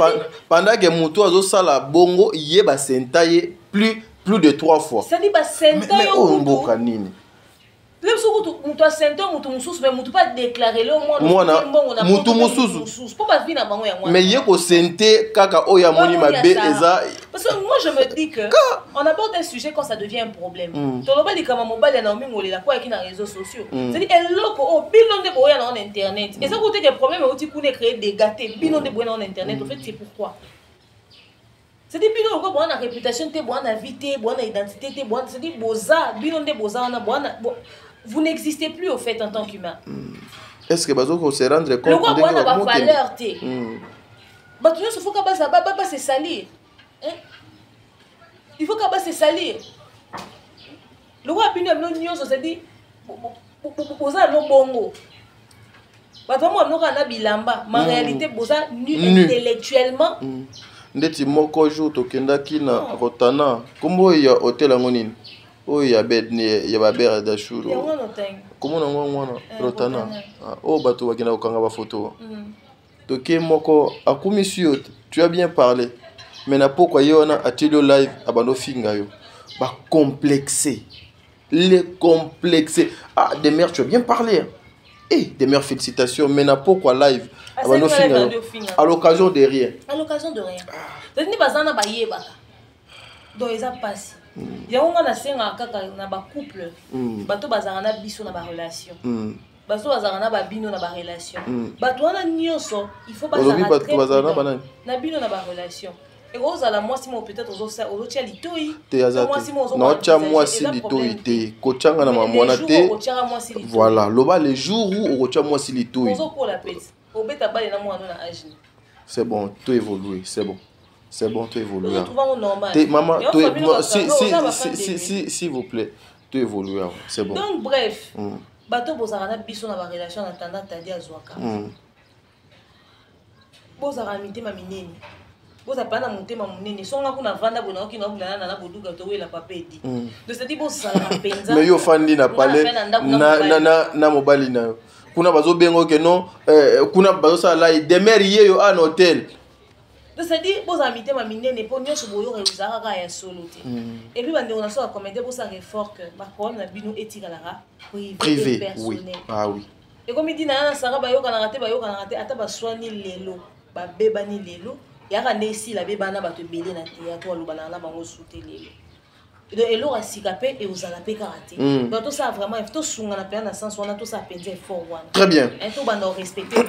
pendant que Moutou a ça la bongo, il ba sentaye plus de 3 fois. Ça dit ba sentaye au mboka nini. Le souk Moutou a senté Moutou moussous mais Moutou pas déclarer le moi Moutou moussous. Pour pas venir à bango ya moi. Mais yé ko senté kaka oya moni mabe eza. Parce que moi je me dis que on aborde un sujet quand ça devient un problème. Toloba li kama mobile na omingo la quoi qui na réseaux sociaux. C'est dit eloko o binon de boya na internet. Et ça côté que problème est aussi qu'on créer des gâtés binon de boya na internet. En fait c'est pourquoi. C'est dit binon ko boya na réputation te boya na vie te boya na identité te boya c'est dit boza binon de boza na boya vous n'existez plus au fait en tant qu'humain. Est-ce que bazo ko se rendre compte de la valeur te. Bah tout il faut qu'à base pas se salir. Hein? Il faut qu'à base se salir. Le roi bino no nyonso se dit boza no bongo. Bah toi moi no kana bilamba, ma réalité boza nu intellectuellement. Ndeti moko jour tokendaki na Rotana. Kombo ya hôtel angonini. Oh ya bed ni ya babere da shuru. Comment on a Rotana? Oh bato wakina okanga ba photo. Toke moko akumi sio tu as bien parlé. Mais na pourquoi yona atilo live abano finga yo. Ba complexé. Les complexés. Ah des mères tu as bien parlé. Eh des mères félicitations mais na pourquoi live abano finga à l'occasion de rien. À l'occasion de rien. Donc ni bazana ba yeba. Donc ils a passé. Il y a un moment na ba couple bato bazana na biso na ba relation bato bazana na ba bino na ba relation bato wana nyonso il faut bazana na bino na ba relation et ozala moi si mo peut-être ozotia litoi moi si mo moi si litoi te kochanga na mwana te voilà loba les jours où ozotia moi si litoi ozokola peti obeta bale na mwana na âge c'est bon tout évoluer c'est bon. C'est bon, tu évolues. Maman, s'il vous plaît, tu évolues. C'est bon. Donc, bref, bateau bozarana biso na ba relation en attendant tadi azwaka. Bozara mité ma minene. Bozapana motema munene. Songa kuna vanda bona okina okina na boduka to wela papedi. Donc c'est dit bozala penza. Mais yo fandi na palais na mobali na. Kuna bazo bengo ke non kuna bazo sala demeure yo en hôtel. C'est-à-dire, vous avez ma mine n'est pas nyonso boyo réusara ka ya solo te. Et puis bande on a ça commenter pour ça effort que ba ko na bino éthique la privé oui. Ah oui. Et comme il dit na sara ba yo kana raté ata ba soigner lelo ba beba ni lelo ya ka nesi la beba na ba te belé na théâtre lo bana na bango souter lelo. Et l'eau a sikapé et aux alapé karaté. Donc tout ça vraiment il faut sunga na pena sens on a tout ça penser fort one. Très bien. Et tout bando respecter.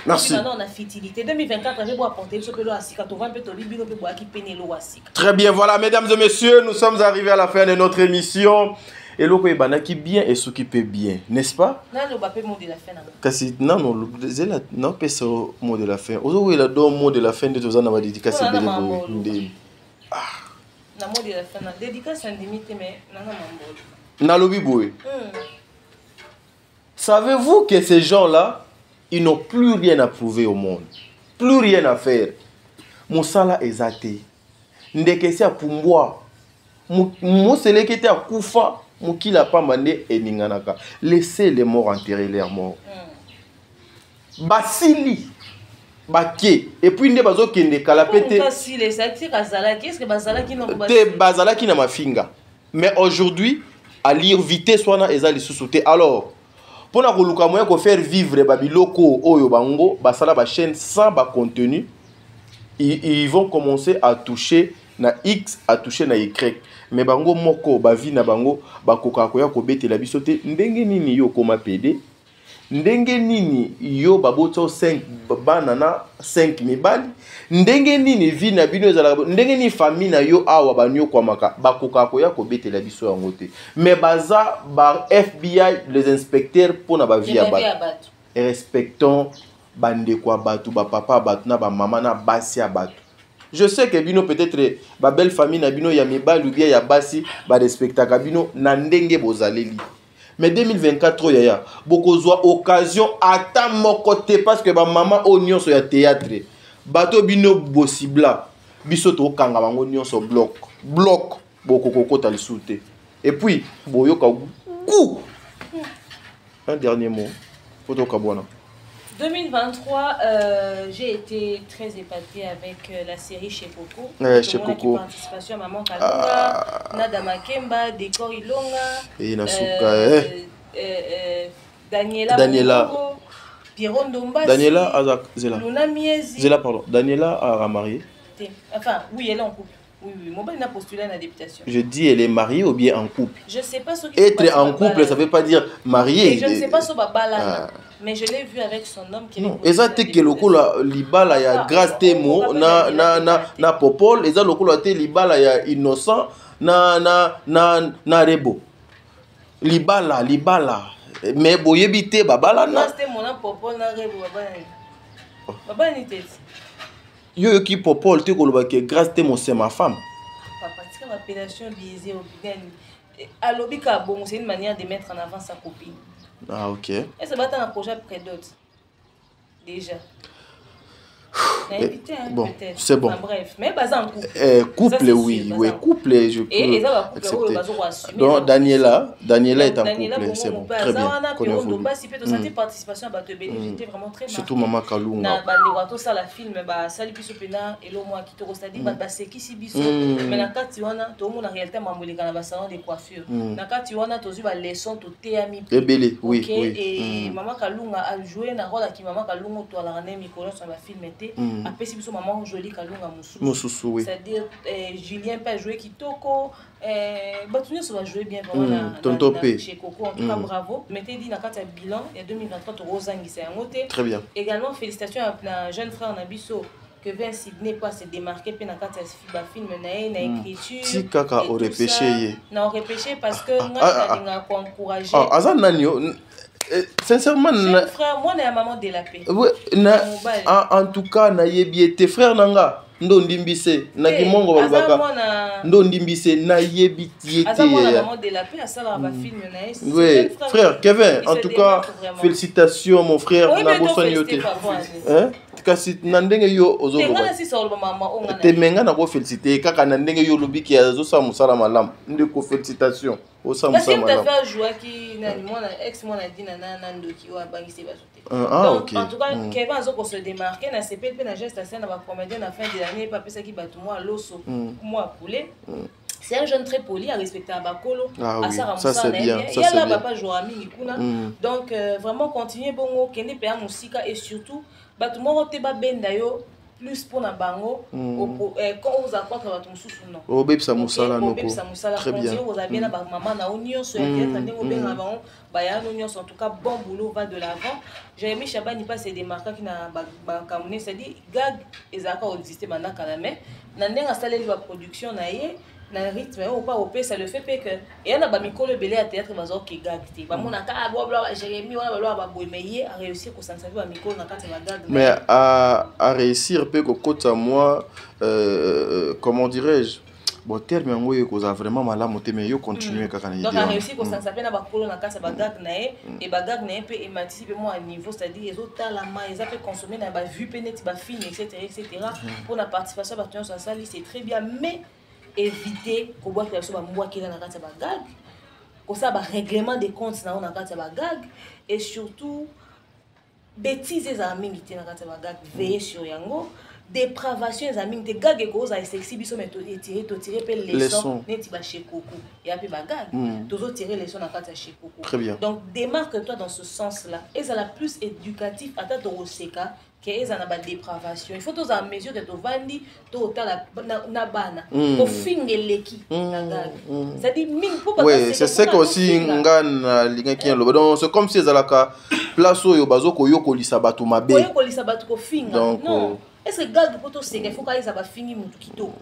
Merci. Maintenant on a fertilité 2024 avec bois apporter ce que l'eau a sika to va peut to bino pe bois qui peine l'eau a sika. Très bien, voilà mesdames et messieurs, nous sommes arrivés à la fin de notre émission. Et l'eau est bana qui bien et s'occuper bien, n'est-ce pas? Non, le bapé mot de la fin. Kasi non zela non pe so mot de la fin. Ozo we la do mot de la fin de tozana ba dédicace belé. Na mot de la fin, dédicace en limite mais nana mambolo. Na lobi boy. Savez-vous que ces gens-là, ils n'ont plus rien à prouver au monde. Plus rien à faire. Moussala ezate. Ndekesi a pumbwa. Moussele kete a kufa. Moukila pambande et ninganaka. Laissez les morts enterrer leurs morts. Basili. Baké. Et puis nde bazo kende kalapete. Qu'est-ce que bazalaki non te bazalaki na mafinga. Mais aujourd'hui, à lire vitesse wana ezali sous-souté. Alors, pour na koluka moyen ko faire vivre babiloko oyo bango, basala ba chaîne sans ba contenu, ils vont commencer à toucher na X, à toucher na Y. Mais bango moko ba vie na bango ba koka koya ko betela biso te ndenge nini yo koma PD. Ndenge nini yo baboto 5 banana 5 mibali ndenge nini vi na bino ezala ndenge ni famille na yo awa banyo kwa maka bakoka koya ko betela biso yango te mais baza ba FBI les inspecteurs pour na ba vie ya bato respectons bande kwa bato ba papa bato na ba mama na basi ya bato Je sais que bino peut-être ba belle famille na bino ya mibali ou bien ya basi ba respectaka bino na ndenge bozaleli. Mais 2024 yaya bokozwa occasion ata moko te parce que ba maman o nyonso ya théâtre bato bino bosibla biso to kanga bango nyonso bloc bokokota le souté. Et puis boyoka coup. Un dernier mot. Photo Kabwana. 2023, j'ai été très épatée avec la série Chez Coco. Chez Coco. Participation à Maman Kalunga, Nada Makemba, Décor Ilonga, et Nasuka, Daniela Pierron Dombasi, Daniela Zela. Luna Miezi. Zela, pardon. Daniela a marié. Enfin, oui, elle est en couple. Oui, mon père n'a postulé à la députation. Je dis, elle est mariée ou bien en couple? Je ne sais pas ce qui être en couple, ça ne veut pas dire mariée. Et je ne sais pas ce babala, mais je l'ai vu avec son homme qui est. Non, exact que le coup libala ya grâce temo na popol, exact le coup la libala ya innocent na rebo. Libala. Mais boyebite babala na. Grâce temo na popol na rebo babala. Babala ni tete. Yo qui popol te koloba que grâce temo c'est ma femme. Papa, c'est une appellation biaisée au Bigani. Alobika bon, c'est une manière de mettre en avant sa copine. Ah ok. Et ça va être un projet près d'autres. Déjà. Invité, hein, bon, peut-être. c'est bon. Enfin, bref, mais basé en couple. Couple, ça, oui, sûr, oui, couple, je peux et ça va accepter. Donc, Daniela est en couple, c'est bon, très bien. Sa participation à j'étais vraiment très marquée. Surtout Maman Kalunga. Na ça la film, sali biso pena elo moi qui te restadi baseki si biso. Mais na kati wana to mona réalité mamboleka na salon de coiffure. Na kati wana to zuba leçon to théami. Ebele, oui, oui. Et Maman Kalunga a joué na rôle qui Maman Kalunga to la rené micro sur la film était. Après si maman jolie Kalunga Mususu, oui. C'est-à-dire Julien peut jouer Kitoko, Batunia ça va jouer bien vraiment chez Coco. En tout cas bravo. Mettez dit na kata bilan il y a 2023 to Rosangi c'est un côté. Très bien. Également félicitations à jeune frère Nabiso que vient Sydney pas se démarquer puis na kata film na écriture. Si kaka au repêché. Non repêché parce que moi na encourager. Azan nanio sincèrement jeune frère moi na maman de la paix. Oui, en tout cas na yebi tes frères nanga ndo ndimbise na kimongo balubaka ndo ndimbise na yebi yete maman de la paix à ça la film na oui frère Kevin en tout cas félicitations mon frère na bosani yote hein kasi na ndenge yo ozoba te menga na ko féliciter kaka na ndenge yo lobiki azo sa musala malam ndeko félicitations au sa musala malam parce que tu as joué qui na mona ex mona dina na ndoki wa bangise basote donc en tout cas Kevin azo se démarquer na CPP na geste scène na comédien na fin de l'année pas pesa ki batu moi loso moi poulet. C'est un jeune très poli, à respecter à Bakolo, à Sarah ça c'est bien, ça c'est bien. Papa Joami Nikuna. Donc vraiment continuer bongo kende pe musika et surtout batumo te ba benda yo plus pour na bango quand vous accroître batu mususu non. Obebsa musala noko. Très bien. Vous avez bien na ba maman na onyo so être ndenge benga bango ba ya onyo en tout cas bon boulot va de l'avant. Jérémy Chabani pas se démarquer qui na ba kamune c'est dit gag ezaka exister banda kala mais na ndenga saleli ba production na ye na rythme ou pas au ça le fait que et on a ba mikolo belé à théâtre bazo ki gagté ba mona ka bla Jérémy wana ba ba boyemeye a réussir ko sentir ba mikolo na kati ba gag mais à réussir peut ko kota moi comment dirais-je bon terme yango ye koza vraiment malamu te mais yo continuer kaka na idée donc a réussir ko sentir na ba kolo na kati ba gag na et ba gag na peu émanciper moi à niveau c'est-à-dire les autres talents ils ont fait consommer na ba vue pénètre ba film etc pour la participation ba tenir sur ça c'est très bien mais éviter qu'on boit quelque chose ba qui dans la carte ba gag comme ça ba règlement des comptes na carte ba gag et surtout bêtises les amis qui dans carte ba gag veiller sur yango dépravation les amis des gag et cause à sexy biso mais tirer pe leçon neti ba chez Coco et après ba gag toujours tirer leçon dans carte chez Coco. Très bien. Donc démarque-toi dans ce sens là et ça la plus éducatif à ta oseka que eza na ba dépravation il faut tous en mesure de to vandi to tala na bana ko fingeleki na gag ça dit ming pour pas oui c'est ça aussi ngana linga ki lo donc c'est comme si ezalaka place oyo bazoko yoko lisa batu mabe yoko lisa batu ko finga non est-ce que gag pour to seka il faut ka eza ba fingi mutu kito.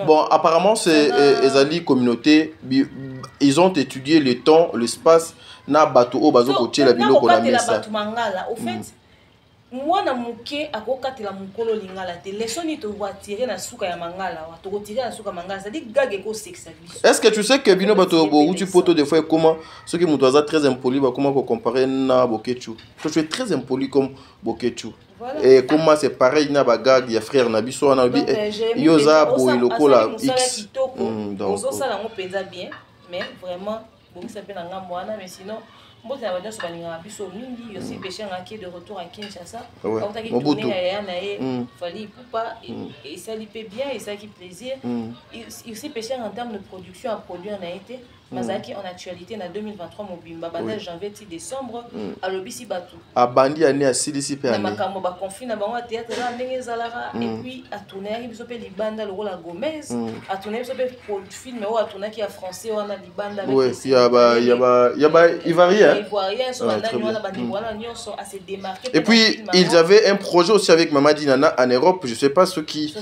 Bon, apparemment, c'est Ezali communauté. Ils ont étudié le temps, l'espace. Na bateau au bazo côté la bilo qu'on a mis ça. Au fait, moi na muke akokatela mukolo lingala te leçon ni to va tirer na suka ya mangala wa to tirer na suka mangala c'est-à-dire gage ko sexa biso. Est-ce que tu sais que bino bato bo tu poto des fois comment ce qui mutoza très impoli ba comment ko comparer na Bokechu. Tu es très impoli comme Bokechu. Voilà. Et comment c'est pareil na bagag ya frère na biso na bi yoza bo lokola X. Donc ça la mo penza bien mais vraiment bon ça peut na ngamwana mais sinon bon ça va dire sur balinga biso mingi aussi péché ngaki de retour à Kinshasa quand tu as tourné ya na fallait pas et ça lui fait bien et ça qui plaisir il aussi péché en termes de production à produire en a été Mazaki en actualité en 2023 mobimba banda janvier décembre à l'obisi batou a bandi année à silisi pe année na makambo ba conflit na bango théâtre là ndenge zalara et puis a tourner biso pe libanda le rôle à Gomez a tourner biso pe film ou a tourner qui a français on a libanda avec ouais il y a ivoirien et puis ils avaient un projet aussi avec Mamadi Nana en Europe je sais pas ce qui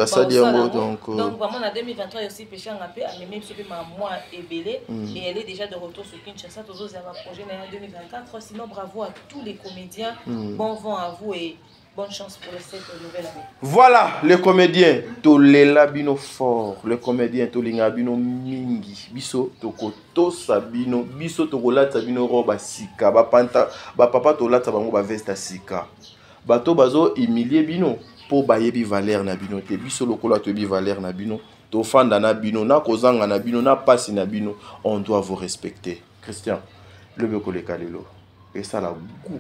ça dit un mot donc vraiment en 2023 aussi péché en appel à même ce que moi et Bélé et elle est déjà de retour sur Kinshasa tous autres un projet en 2024 sinon bravo à tous les comédiens bon vent à vous et bonne chance pour cette nouvelle année. Voilà les comédiens Tolela Bino fort, les comédiens Tolinga Bino mingi, biso tokoto sabino, biso tokolata bino roba sika, ba panta, ba papa tolata bango ba veste sika. Bato bazo humilier bino po bayebi valeur na bino te, biso lokola to bi valeur na bino, to fanda na bino, na kozanga na bino, na pasi na bino, on doit vous respecter. Christian, le beko le kalelo. Et ça la goût.